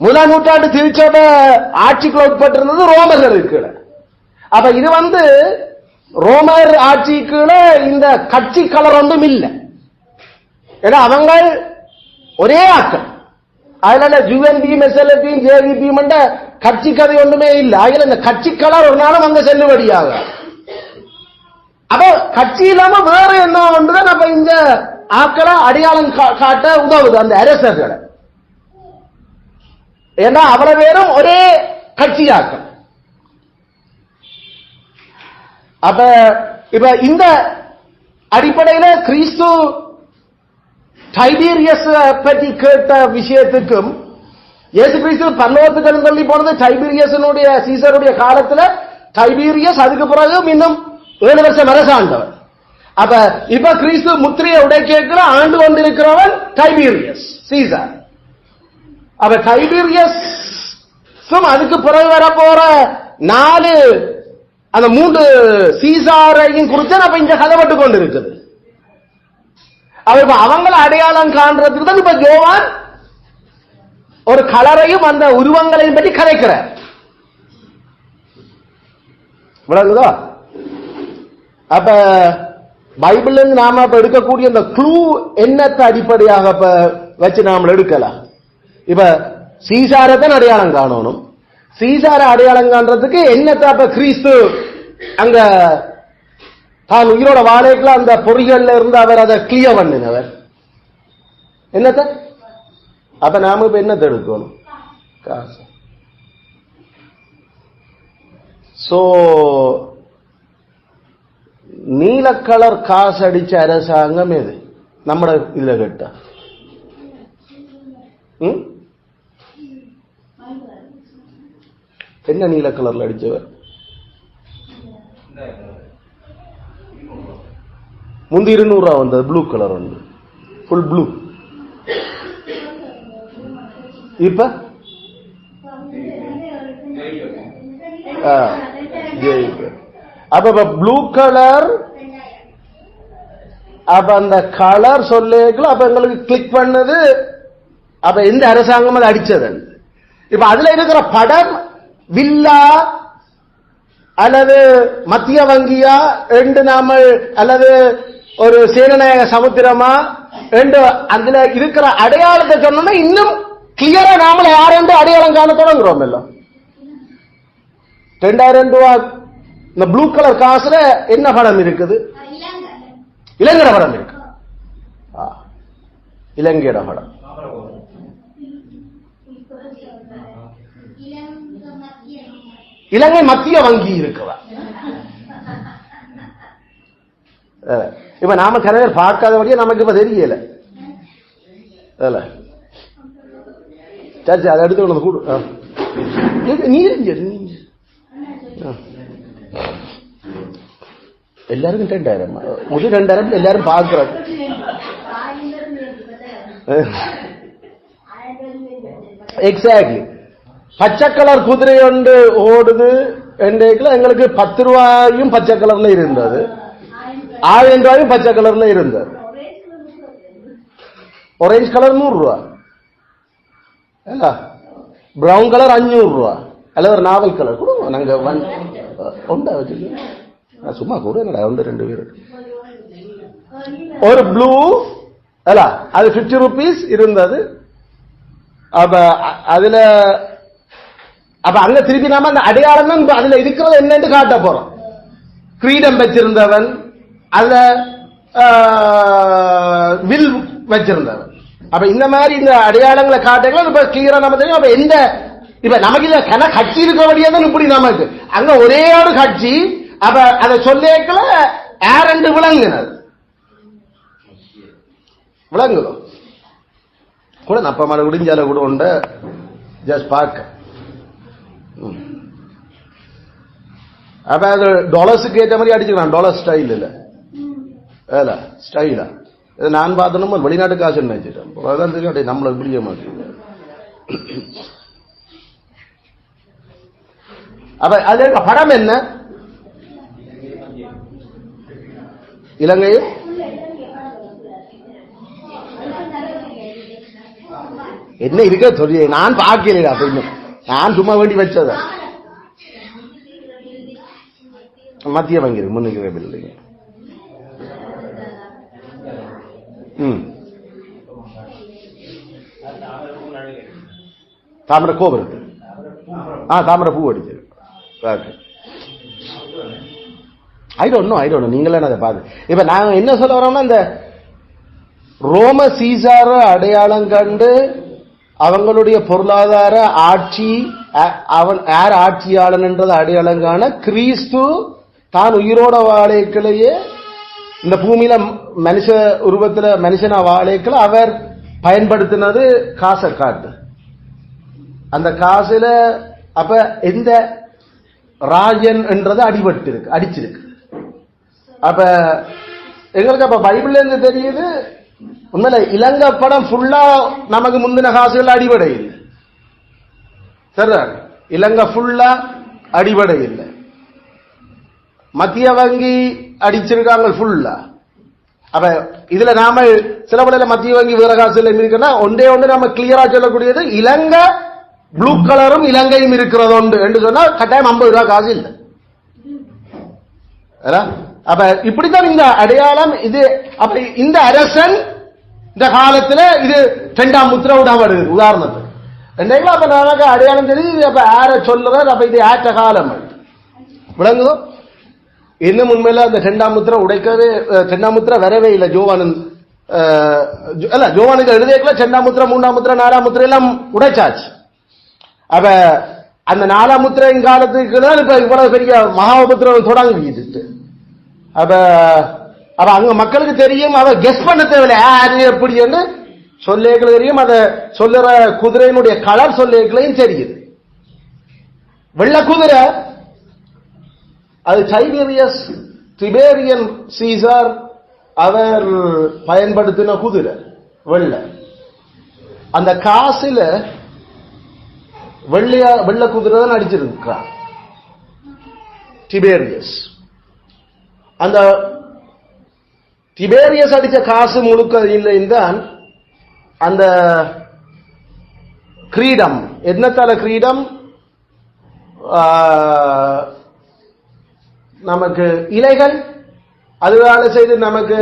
முதலாம் நூற்றாண்டு திருச்சபை ஆட்சிக்குள்ள உட்பட்டிருந்தது ரோமர்களுக்கு. அப்ப இது ரோமர் ஆட்சிக்குள்ள இந்த கட்சி கலர் ஒன்றும் இல்லை. ஏன்னா அவங்க ஒரே ஆட்கள். அதனால யுஎன்பியும் எஸ்எல்எஃபியும் ஜேவிபியும் கட்சி கதை ஒன்றுமே இல்லை. அதில் இந்த கட்சி கலர் ஒரு நாளும் அங்க செல்லுபடியாக. அப்ப கட்சி இல்லாம வேற என்ன ஒன்றுதான் அப்ப இந்த ஆக்களை அடையாளம் காட்ட உதவுது அந்த அரசர்களை. ஏன்னா அவ்வளவு பேரும் ஒரே கட்சியாக்கள். அப்ப இப்ப இந்த அடிப்படையில கிறிஸ்து டைபீரியஸ் பற்றி கேட்ட விஷயத்துக்கும் இயேசு கிறிஸ்து பரலோகத்துக்கு சொல்லி போனது டைபீரியஸனுடைய சீசருடைய காலத்துல டைபீரியஸ், அதுக்கு பிறகு இன்னும் 7 வருஷம் அரசாண்டவர். அப்ப இப்ப கிறிஸ்து முத்திரையை உடைக்கிற ஆண்டு கொண்டிருக்கிறவன் டைபீரியஸ் சீசர். அப்ப டைபீரியஸ் அதுக்கு பிறகு வர போற 4 அந்த 3 சீசாரையும் குறித்து அப்ப இந்த கதைப்பட்டு கொண்டு இருக்குது. அவங்களை அடையாளம் காண்றதுக்கு தான் இப்ப யோவான் ஒரு கலரையும் அந்த உருவங்களையும் பற்றி கதைக்கிறார். விளங்குதா? அப்ப பைபிள் நாம இப்ப எடுக்கக்கூடிய இந்த க்ளூ என்னத்தை அடிப்படையாக வச்சு நாம எடுக்கலாம். இப்ப சீசாரத்தான் அடையாளம் காணணும். சீசார அடையாளம் காண்றதுக்கு என்னத்தை அப்ப கிறிஸ்து அங்க தான் உயிரோட வாழைக்குள்ள அந்த பொறிகள்ல இருந்து அவர் அதை கிளியர் பண்ணினவர் என்னத்த. அப்ப நாம இப்ப என்னத்தை எடுக்கணும்? காசு. சோ நீல கலர் காசு அடிச்ச அரசாங்கம் எது நம்ம இதுல கேட்டா? என்ன நீல கலர்ல அடிச்சவர்? முந்தி 200 ரூபா வந்தது, ப்ளூ கலர் வந்து ஃபுல் ப்ளூ. இப்ப அப்ப ப்ளூ கலர். அப்ப அந்த கலர் சொல்லிக்கலாம். அப்ப எங்களுக்கு கிளிக் பண்ணது அப்ப எந்த அரசாங்கம் அது அடிச்சது. இப்ப அதுல இருக்கிற படம் வில்லா அல்லது மத்திய வங்கியா என்று நாம அல்லது ஒரு சேனநாயக சமுத்திரமா என்று அதுல இருக்கிற அடையாளத்தை சொன்னோம்னா இன்னும் கிளியரா நாமள யாரென்று அடையாளம் காண தொடங்குறோம். எல்லாம் 2000 ரூபாய் இந்த ப்ளூ கலர் காசுல என்ன படம் இருக்குது? இலங்கை படம் இருக்கு. இலங்கையோட படம். இலங்கை மத்திய வங்கி இருக்குவா. இப்ப நாம கரையர் பார்க்காதபடியே நமக்கு இப்ப தெரியல. சரி அதை எடுத்து கொண்டு கூடு நீர் எல்லாருக்கும் 2000 முதல் 2000 எல்லாரும் பார்க்கிறாங்க. எக்ஸாக்ட்லி. பச்சை கலர் குதிரை ஒன்று ஓடுது எங்களுக்கு 10 ரூபாயும் பச்சை கலர்ல இருந்தது, 1000 ரூபாயும் பச்சை கலர்ல இருந்தது. ஆரஞ்சு கலர் 100 ரூபா, பிரவுன் கலர் 500 ரூபா, அல்லது ஒரு நாவல் கலர் கொடுங்க. நாங்க ஒண்டா வச்சிருக்கோம் சும்மா கூட என்னடா ஒன்று 2 பேர். ஒரு ப்ளூ அல்ல அது 50 ரூபீஸ் இருந்தது. அப்ப அதுல அப்ப அங்க திருப்பி நாம அந்த அடையாளம் தான் அதுல இருக்கிறது என்னன்னு காட்ட போறோம். கிரீடம் வச்சிருந்தவன், அதுல வில் வச்சிருந்தவன். அப்ப இந்த மாதிரி இந்த அடையாளங்களை காட்டுங்களா இப்ப கிளியரா நம்ம தெரியும். அப்ப எந்த இப்ப நமக்கு இல்ல கட்சி இருக்கபடியே தான் இப்படி நமக்கு அங்க ஒரே ஒரு கட்சி. அப்ப அதை சொல்லிக்கல ஏரண்டு விளங்குனது விளங்குதோ கூட நப்ப மழை குடிஞ்சால கூட உண்ட ஜஸ்ட் பார்க்க. அப்ப அது டாலர்ஸுக்கு ஏற்ற மாதிரி அடிச்சுக்கிறான். டாலர் ஸ்டைல் இல்ல ஸ்டைலா நான் பார்த்தோம் வெளிநாட்டு காசு நினைச்சிட்டேன். அதான் தெரியும் நம்மள புரிய மாட்டேங்குது. அப்ப அது படம் என்ன? இலங்கை என்ன இருக்க சொல்லி நான் பார்க்கல. அப்படின்னு நான் சும்மா வேண்டி வச்சத மத்திய வங்கி முன்னுக்கிற பில்டிங். தாமரை கோபுரம் இருக்கு. தாமரை பூ அடிச்சு ஐ டோன்ட் நோ நீங்களே அதை பார்த்து. இப்ப நாங்க என்ன சொல்ல வரோம்னா இந்த ரோம சீசார அடையாளம் கண்டு அவங்களுடைய பொருளாதார ஆட்சி அவன் யார் ஆட்சியாளன் என்றது அடையாளம் காண கிறிஸ்து தான் உயிரோட வாழைக்களையே இந்த பூமியில மனுஷ உருவத்துல மனுஷனா வாழைக்கல அவர் பயன்படுத்தினது காசை காட்டு. அந்த காசுல அப்ப எந்த ராஜன் என்றது அடிபட்டு இருக்கு, அடிச்சிருக்கு. அப்ப எங்களுக்கு அப்ப பைபிள்ல இருந்து தெரியுது உண்மையில இலங்கை படம் ஃபுல்லா நமக்கு முந்தின காசுகள் அடிபடை இல்லை. சரிதான், இலங்கை ஃபுல்லா அடிபடை இல்லை. மத்திய வங்கி அடிச்சிருக்காங்க ஃபுல்லா. அப்ப இதுல நாம சில பல மத்திய வங்கி வேற காசு இருக்குன்னா ஒன்றே ஒன்று நம்ம கிளியரா சொல்லக்கூடியது இலங்கை ப்ளூ கலரும் இலங்கையும் இருக்கிறது உண்டு என்று சொன்னா கட்டாயம் 50 ரூபாய் காசு இல்லை. அப்ப இப்படித்தான் இந்த அடையாளம் இது. அப்ப இந்த அரசன் இந்த காலத்துல இது 2ஆம் முத்திரை விடாமடுது உதாரணத்துக்கு. அப்ப நமக்கு அடையாளம் தெரியுது. அப்ப யார சொல்றாரு? அப்ப இது ஆற்ற காலம் விளங்குதோ? இன்னும் உண்மையில அந்த 2ஆம் முத்திரை உடைக்கவே 2ஆம் முத்திரை வரவே இல்லை. ஜோவானுக்கு எழுதியக்குள்ள 2ஆம் முத்திரை 3ஆம் முத்திரை 4ஆம் முத்திரை எல்லாம் உடைச்சாச்சு. அப்ப அந்த 4ஆம் முத்திரையின் காலத்துக்கு தான் இப்ப இவ்வளவு பெரிய மகாபுத்திரம் தொடங்கிட்டு. அப்ப அங்க மக்களுக்கு தெரியும், அவ கெஸ் பண்ண தேவையில்லை யாரு எப்படின்னு சொல்லேக்கள் தெரியும். அத சொல்லுற குதிரையினுடைய கலர் சொல்லேக்களையும் தெரியுது. வெள்ள குதிரை அது திபேரியன் சீசர் அவர் பயன்படுத்தின குதிரை வெள்ள. அந்த காசுல வெள்ள குதிரை தான் அடிச்சிருக்கிறார் டிபேரியஸ். அந்த டிபேரியஸ் அடிச்ச காசு முழுக்க இல்லைந்தான் அந்த கிரீடம். என்னத்தால கிரீடம்? நமக்கு இலைகள் அதுவால செய்து நமக்கு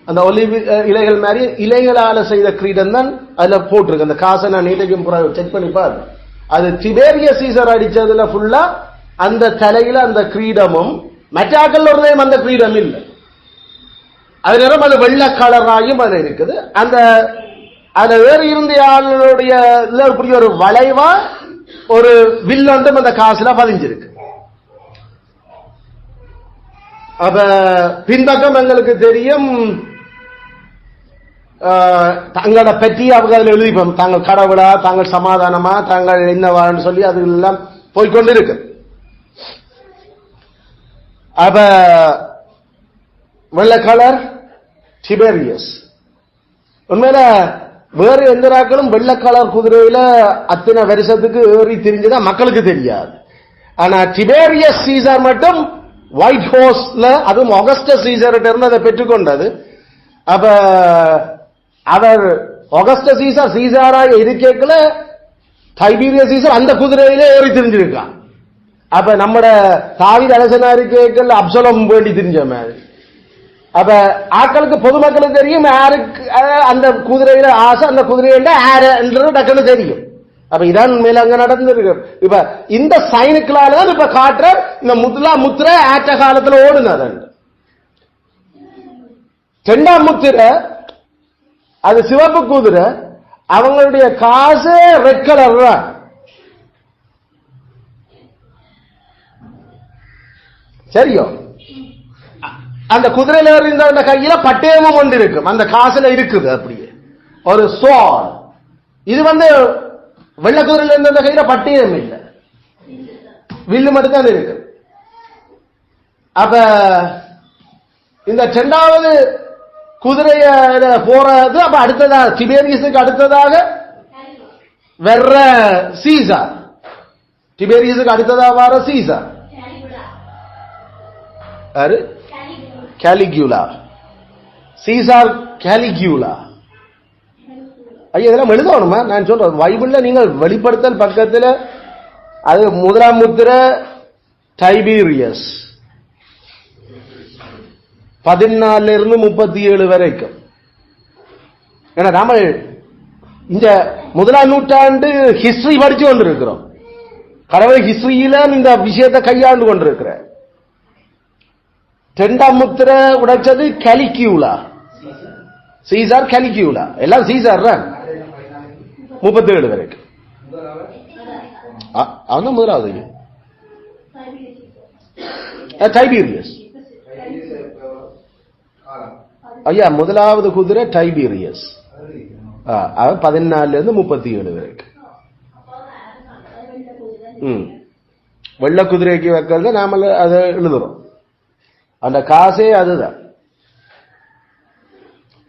அந்த ஒலிவ் இலைகள் மாதிரி இலைகளால செய்த கிரீடம் தான் அதுல போட்டிருக்கு. அந்த காசை நான் நீட்டைக்கும் செக் பண்ணி பாரு. அது டிபேரியஸ் சீசர் அடிச்சதுல ஃபுல்லா அந்த தலையில அந்த கிரீடமும் மெட்டாக்கள் ஒரு அந்த கிரீடம் இல்லை. அது நேரம் அது வெள்ளை கலராயும் அது இருக்குது. அந்த அதுல வேறு இருந்த ஆளுடைய இப்படி ஒரு வளைவா ஒரு வில்லொன்றும் அந்த காசுல பதிஞ்சிருக்கு. அப்ப பின்பக்கம் எங்களுக்கு தெரியும் தங்களோட பற்றி அவங்க அதில் எழுதிப்போம். தாங்கள் கடவுளா, தாங்கள் சமாதானமா, தாங்கள் என்னவான்னு சொல்லி அது எல்லாம் போய்கொண்டு இருக்கு. அப்ப வெள்ளை கலர் டிபேரியஸ். உண்மையில வேறு எந்த ராக்களும் வெள்ளை கலர் குதிரையில அத்தனை வருஷத்துக்கு ஏறி தெரிஞ்சதா மக்களுக்கு தெரியாது. ஆனா டிபேரியஸ் சீசர் மட்டும் ஒயிட் ஹோஸ்ல, அதுவும் ஆகஸ்டஸ் சீசர்கிட்ட இருந்து அதை பெற்றுக்கொண்டது. அப்ப அவர் ஆகஸ்டஸ் சீசர் சீசாரா இருக்கல டைபீரியஸ் சீசர் அந்த குதிரையிலே ஏறி தெரிஞ்சிருக்கான். அப்ப நம்மட தாவீது அரசனா இருக்கல அப்சலோம் வேண்டி தெரிஞ்ச மாதிரி. அப்ப ஆக்களுக்கு பொதுமக்களுக்கு தெரியும் யாருக்கு அந்த குதிரையில ஆசை, அந்த குதிரையில யாருன்றது டக்குன்னு தெரியும். அப்ப இதான் உண்மையில அங்க நடந்திருக்கு. இப்ப இந்த சைனுக்களால தான் இப்ப காட்டுற இந்த முத்திரை ஆற்ற காலத்துல ஓடுனது. இரண்டாம் முத்திரை அது சிவப்பு குதிரை, அவங்களுடைய காசு ரெட் கலர். சரியோ? அந்த குதிரையில இருந்த அந்த கையில பட்டயமும் ஒன்று இருக்கும், அந்த காசுல இருக்குது அப்படியே ஒரு சோல். இது வெள்ளை குதிரையில இருந்த அந்த கையில பட்டயம் இல்லை, வில்லு மட்டும்தான் இருக்கு. அப்ப இந்த இரண்டாவது குதிரைய போறது அப்ப அடுத்ததாக டிபேரியஸுக்கு அடுத்ததாக வர்ற சீசார், டிபேரியஸுக்கு அடுத்ததாக வர சீசார் யாரு? கேலிகியூலா. சீசார் கேலிகியூலா. ஐயா இதெல்லாம் எழுதணுமா? நான் சொல்றேன் பைபிள்ல நீங்கள் வெளிப்படுத்தல் பக்கத்துல அது முதலாம் முத்திரை டைபீரியஸ் 14 இருந்து 37 வரைக்கும். ஏன்னா நாம இந்த முதலாம் நூற்றாண்டு ஹிஸ்டரி படிச்சு கொண்டிருக்கிறோம். கடவுள் ஹிஸ்டரியில இந்த விஷயத்தை கையாண்டு கொண்டிருக்கிற. இரண்டாம் முத்திரை உடைச்சது கேலிகியூலா, சீசார் கேலிகியூலா, எல்லாம் சீசார் தான் 37 வரைக்கும். அவன் முதலாவது டைபீரியஸ். ஐயா முதலாவது குதிரை டைபீரியஸ், அவன் 14 இருந்து 37 வரைக்கும். வெள்ள குதிரைக்கு வைக்கிறது நாம அதை எழுதுறோம், அந்த காசே அதுதான்.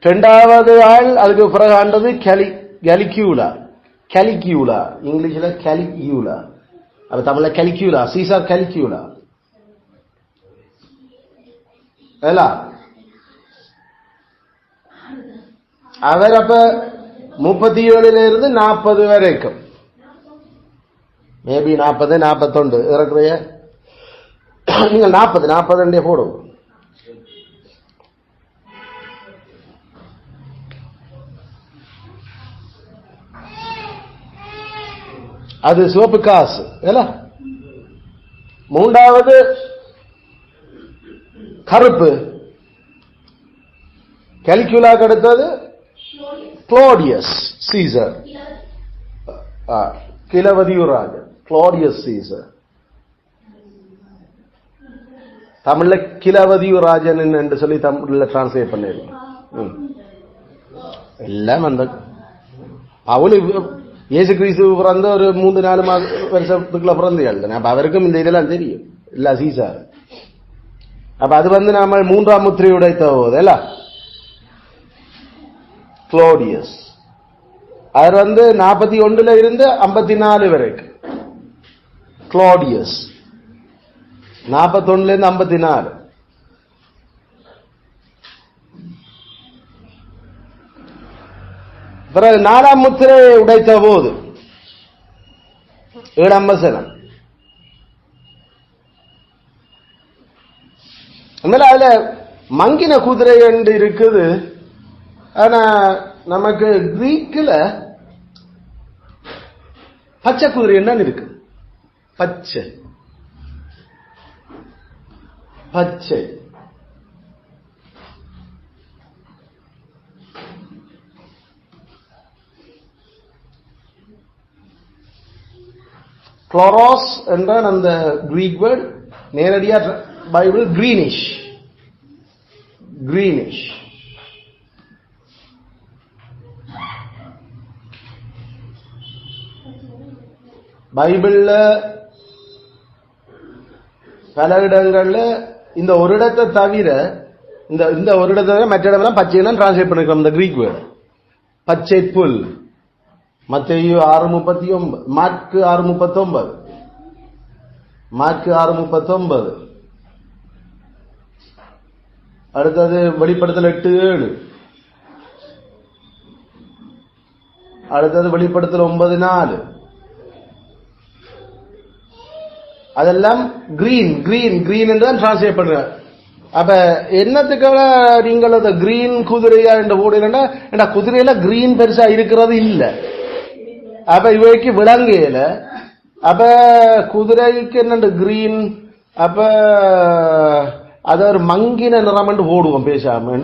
இரண்டாவது ஆள் அதுக்கு பிறகு ஆண்டது கேலிகியூலா. கேலிகியூலா இங்கிலீஷ்ல கேலிகியூலா, அப்ப தமிழ்ல கேலிகியூலா, சீசார் கேலிகியூலா. அவர் அப்ப 37 இருந்து 40 வரைக்கும், மேபி 40 41 இருக்கிற. நீங்கள் 40 போடும். அது சிவப்பு காசு. மூன்றாவது கருப்பு கேலிகியூலாக்கு அடுத்தது குளோடியஸ் சீசர், கிலவதியூராஜன் குளோடியஸ் சீசர். தமிழ்ல கிலவதியூராஜன் என்று சொல்லி தமிழ்ல டிரான்ஸ்லேட் பண்ணிருக்கோம். எல்லாம் அந்த அவளு இயேசு கிறிஸ்து பிறந்த ஒரு 3-4 வருஷத்துக்குள்ள பிறந்த அப்ப அவருக்கும் இந்த இதெல்லாம் தெரியும் இல்ல சீசார். அப்ப அது நாம மூன்றாம் முத்திரை உடைத்த போது இல்ல குளோடியஸ். அவர் 41 இருந்து 54 வரைக்கும் குளோடியஸ், 41 இருந்து 54. பிறகு 4ஆம் முத்திரை உடைத்த போது 7ஆம் வசனம், அதனால அதுல மங்கின குதிரை என்று இருக்குது. ஆனா நமக்கு கிரீக்கில் பச்சை குதிரை என்னன்னு இருக்கு. பச்சை பச்சை குளோரோஸ் என்ற அந்த கிரீக் வேர்ட் நேரடியா பைபிள் கிரீனிஷ் கிரீனிஷ். பைபிள்ல பல இடங்கள்ல இந்த ஒரு இடத்தை தவிர இந்த ஒரு இடத்தை மற்ற இடம்லாம் பச்சை தான் டிரான்ஸ்லேட் பண்ணிருக்கோம். இந்த கிரீக் வேர்டு பச்சை புல். மத்தேயு 6:39, மார்க்கு 6:39, மார்க்கு 6:39. அடுத்தது வெளிப்படுத்தல் 8:7, அடுத்தது வெளிப்படுத்தல் 9:4. அதெல்லாம் கிரீன் கிரீன் கிரீன் என்று தான் டிரான்ஸ்லேட் பண்ற. அப்ப என்னத்துக்காக நீங்கள் அந்த கிரீன் குதிரையா என்று போடுறா, குதிரையில கிரீன் பெருசா இருக்கிறது இல்ல. அப்ப இவைக்கு விளங்கையில அப்ப குதிரைக்கு என்ன கிரீன், அப்ப அத ஒரு மங்கின நிறம் என்று போடுவோம் பேசாம.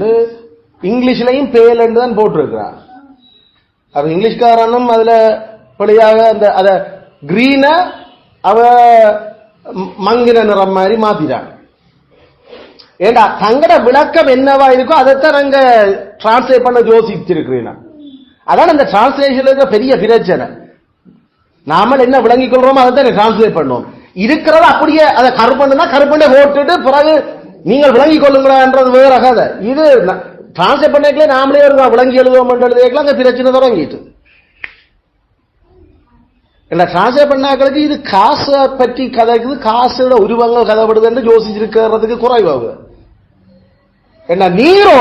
இங்கிலீஷ்லயும் பேல் என்று தான் போட்டிருக்கிறான். அப்ப இங்கிலீஷ்காரனும் அதுல படியாக அந்த அத கிரீன அவ மங்கின நிறம் மாதிரி மாத்திட்டாங்க. ஏண்டா தங்கட விளக்கம் என்னவா இருக்கோ அதைத்தான் நாங்க டிரான்ஸ்லேட் பண்ண யோசிச்சிருக்கிறேன். அதான் அந்த டிரான்ஸ்லேஷன்ல பெரிய பிரச்சனை. நாம என்ன விளங்கிக் கொள்றோமோ அதை தான் டிரான்ஸ்லேட் பண்ணுவோம். இருக்கிறத அப்படியே அதை கருப்பண்ணுனா கருப்பண்டை போட்டுட்டு பிறகு நீங்கள் விளங்கிக் கொள்ளுங்களான்றது வேற கதை. இது டிரான்ஸ்லேட் பண்ணிக்கல நாமளே விளங்கி எழுதுவோம் அந்த பிரச்சனை தொடங்கிட்டு. இல்ல டிரான்ஸ்லேட் பண்ணாக்களுக்கு இது காசை பற்றி கதைக்குது, காசோட உருவங்கள் கதைப்படுது என்று யோசிச்சிருக்கிறதுக்கு குறைவாகு. என்ன நீரோ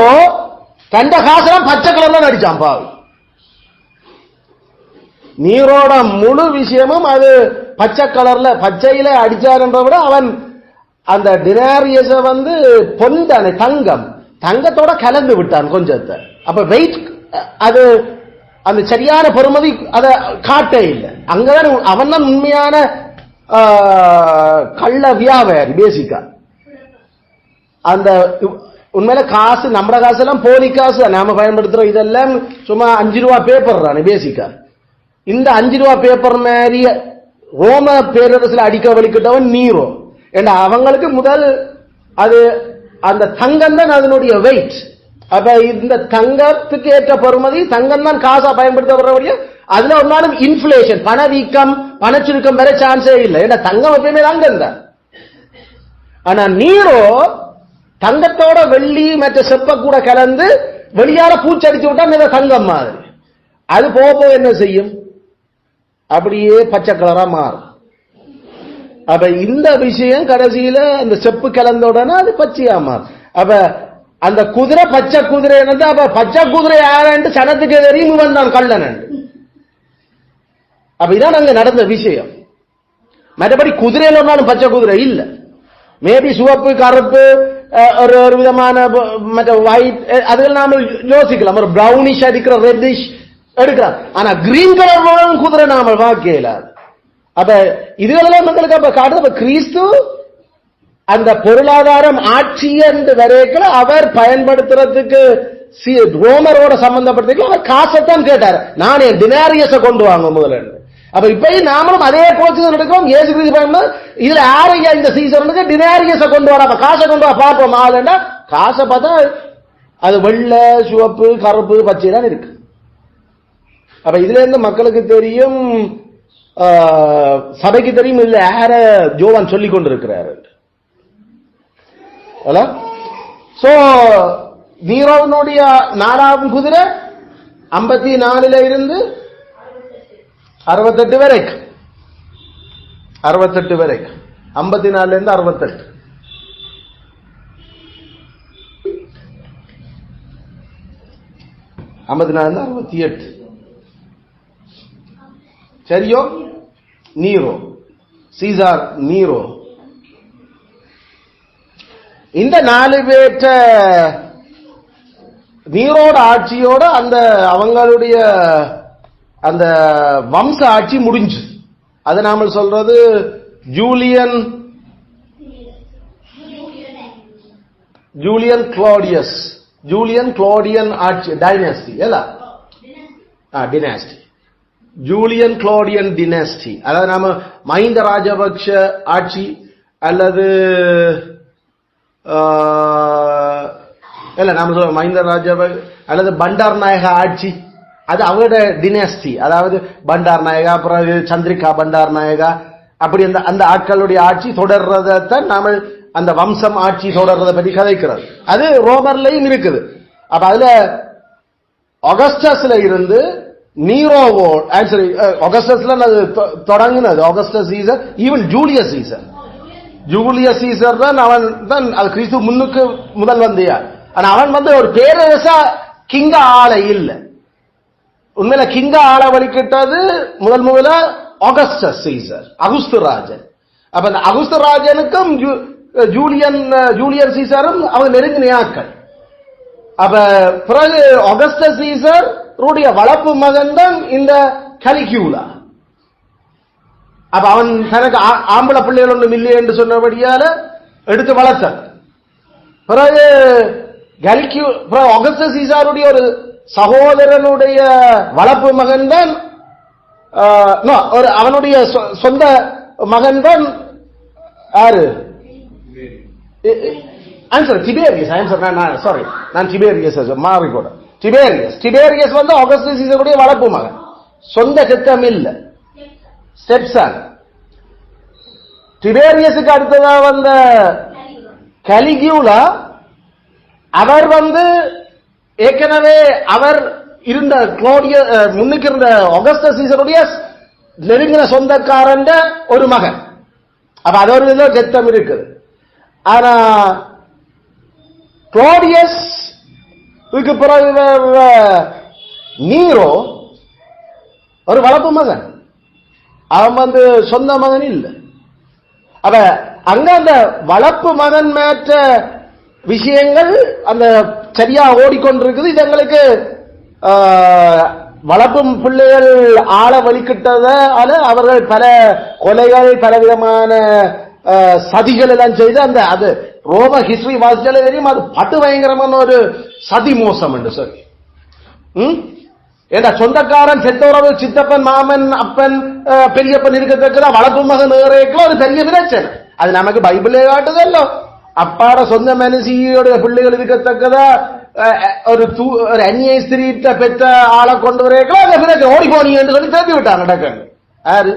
தண்ட காசெல்லாம் பச்சை கலர்ல நடிச்சான் பாவு. நீரோட முழு விஷயமும் அது பச்சை கலர்ல பச்சையில அடிச்சாருன்ற விட அவன் அந்த டினாரியஸ பொன்தானே தங்கம், தங்கத்தோட கலந்து விட்டான் கொஞ்சத்தை. அப்ப வெயிட் அது அந்த சரியான பெருமதி அதை காட்டே இல்லை. அங்கதான் அவன் தான் உண்மையான கள்ள வியாபாரி பேசிக்கா. அந்த உண்மையில காசு நம்மட காசு எல்லாம் போலி காசு நாம பயன்படுத்துறோம். இதெல்லாம் சும்மா 5 ரூபா பேப்பர் தானே பேசிக்கா. இந்த 5 ரூபா பேப்பர் மாதிரி ரோம பேரரசுல அடிக்க வலிக்கிட்டவன் நீரோ. ஏன்னா அவங்களுக்கு முதல் அது அந்த தங்கம் தான் அதனுடைய வெயிட். அப்ப இந்த தங்கத்துக்கு ஏற்ற பெறுமதி தங்கம் தான் காசா பயன்படுத்தப்படுற. அதுல ஒரு நாளும் இன்ஃபிளேஷன் பணவீக்கம் பணச்சுருக்கம் வர சான்ஸே இல்லை. ஏன்னா தங்கம் எப்பயுமே தங்கம் தான். ஆனா நீரோ தங்கத்தோட வெள்ளி மற்ற செப்ப கூட கலந்து வெளியால பூச்சடிச்சு விட்டா தங்கம் மாதிரி. அது போக என்ன செய்யும், அப்படியே பச்சை கலரா மாறும். அப்ப இந்த விஷயம் கடைசியில அந்த செப்பு கலந்த உடனே அது பச்சையா மாறும். அப்ப அந்த குதிரை பச்சை குதிரை என்னது, அப்ப பச்சை குதிரை யாரு சனத்துக்கு தெரியும் வந்தான் கள்ளன். அப்ப இதான் அங்க நடந்த விஷயம். மற்றபடி குதிரையில ஒன்னாலும் பச்சை குதிரை இல்ல. மேபி சிவப்பு கருப்பு ஒரு விதமான மற்ற ஒயிட் அதுகள் நாம யோசிக்கலாம். ஒரு பிரவுனிஷ் அடிக்கிற ரெட்டிஷ் எடுக்கலாம். ஆனா கிரீன் கலர் குதிரை நாம வாக்கையில. அப்ப இதுகளெல்லாம் மக்களுக்கு அப்ப காட்டுது. கிறிஸ்து அந்த பொருளாதாரம் ஆட்சி என்று வரைக்கல அவர் பயன்படுத்துறதுக்கு ரோமரோட சம்பந்தப்பட்ட அவர் காசைத்தான் கேட்டார். நான் என் டினாரியஸ கொண்டு வாங்க முதல்ல. அப்ப இப்பயும் நாமளும் அதே கோச்சு நடக்கிறோம். ஏசு கிறிஸ்து பயன்படுத்த இதுல யாரையா இந்த சீசனுக்கு டினாரியஸ கொண்டு வர, அப்ப காசை கொண்டு வர பார்ப்போம். ஆளுன்னா காசை பார்த்தா அது வெள்ளை சிவப்பு கருப்பு பச்சை தான் இருக்கு. அப்ப இதுல இருந்து மக்களுக்கு தெரியும், சபைக்கு தெரியும் இல்ல யார ஜோவான் சொல்லிக் கொண்டிருக்கிறாரு. சோ நீரோனுடைய 4ஆம் குதிரை 54 இருந்து 68 வரைக்கும், 68 வரைக்கும், 54 இருந்து 68. இருந்து 68 சரியோ. நீரோ சீசார் நீரோ இந்த 4 பேற்ற நீரோட ஆட்சியோட அந்த அவங்களுடைய அந்த வம்ச ஆட்சி முடிஞ்சு. அது நாம சொல்றது ஜூலியன் கிளாடியன் ஆட்சி டைனாஸ்டி டினாஸ்டி ஜூலியன் கிளாடியன் டினாஸ்டி. அதாவது நாம மஹிந்த ராஜபக்ஷ ஆட்சி அல்லது இல்ல நாம சொல்ல மஹிந்த ராஜபக்ஷ அல்லது பண்டார் நாயகா ஆட்சி, அது அவங்களோட டினாஸ்டி. அதாவது பண்டார் நாயகா, பிறகு சந்திரிகா பண்டார் நாயகா, அப்படி அந்த ஆட்களுடைய ஆட்சி தொடர்றதான் நாம அந்த வம்சம் ஆட்சி தொடர்றதை பற்றி கதைக்கிறது. அது ரோமர்லையும் இருக்குது. அப்ப அதுல ஆகஸ்டஸ்ல இருந்து நீரோவோ ஆகஸ்டஸ்ல தொடங்கினது Augustus Caesar, even Julius Caesar தான் அவன் தான் அது கிறிஸ்து முன்னுக்கு முதல் வந்தியார். ஆனா அவன் ஒரு பேரரசா கிங்க ஆளை இல்ல. உண்மையில கிங்க ஆள வலிக்கிட்டது முதல்ல ஆகஸ்டஸ் சீசர், அகுஸ்து ராஜன். அப்ப அந்த அகுஸ்து ராஜனுக்கும் ஜூலியன் சீசரும் அவங்க நெருங்கின ஆட்கள். அப்ப பிறகு ஆகஸ்டஸ் சீசர் வளர்ப்பு மகன் தான் இந்த கலிக்யூலா. அப்ப அவன் தனக்கு ஆம்பளை பிள்ளைகள் ஒன்றும் இல்லை என்று சொன்னபடியால எடுத்து வளர்த்தான். பிறகு ஆகஸ்டஸ் சீசாருடைய ஒரு சகோதரனுடைய வளர்ப்பு மகன் தான் அவனுடைய சொந்த மகன் தான் யாரு? டிபேரியஸ் வந்து ஆகஸ்டஸ் சீசருடைய வளர்ப்பு மகன், சொந்த சித்தம் இல்ல, ஸ்டெப்சன். டிபேரியஸுக்கு அடுத்ததா வந்த கலிகியூலா, அவர் வந்து ஏற்கனவே அவர் இருந்த முன்னுக்கு இருந்த ஆகஸ்டஸ் சீசருடைய நெருங்கின சொந்தக்காரன் ஒரு மகன். அப்ப அது ஒரு சித்தம் இருக்குது. ஆனா குளோடியஸ் பிறகு நீரோ ஒரு வளர்ப்பு மகன், அவன் வந்து சொந்த மகன் இல்லை. அப்ப அங்க அந்த வளர்ப்பு மகன் மேற்ற விஷயங்கள் அந்த சரியா ஓடிக்கொண்டிருக்குது. இது எங்களுக்கு வளர்ப்பு பிள்ளைகள் ஆள வலிக்கிட்டதால அவர்கள் பல கொலைகள், பலவிதமான சதிகள் எல்லாம் செய்து அந்த அது ரோம ஹிஸ்டரி வாசிச்சாலே தெரியும், அது பட்டு பயங்கரமான ஒரு சதி மோசம் என்று சொல்லி. ஏன்னா சொந்தக்காரன் செத்தோரவு சித்தப்பன், மாமன், அப்பன், பெரியப்பன் இருக்கத்தக்கதான் வளர்ப்பு மகன் ஏறேக்கலாம், அது பெரிய பிரச்சனை. அது நமக்கு பைபிளே காட்டுதல்ல. அப்பாட சொந்த மனுஷியோட பிள்ளைகள் இருக்கத்தக்கதா ஒரு அந்நிய ஸ்திரீட்ட பெற்ற ஆளை கொண்டு வரேக்கலாம், அந்த பிரச்சனை ஓடி போனீங்க என்று சொல்லி திருப்பி விட்டாங்க. நடக்கங்க யாரு?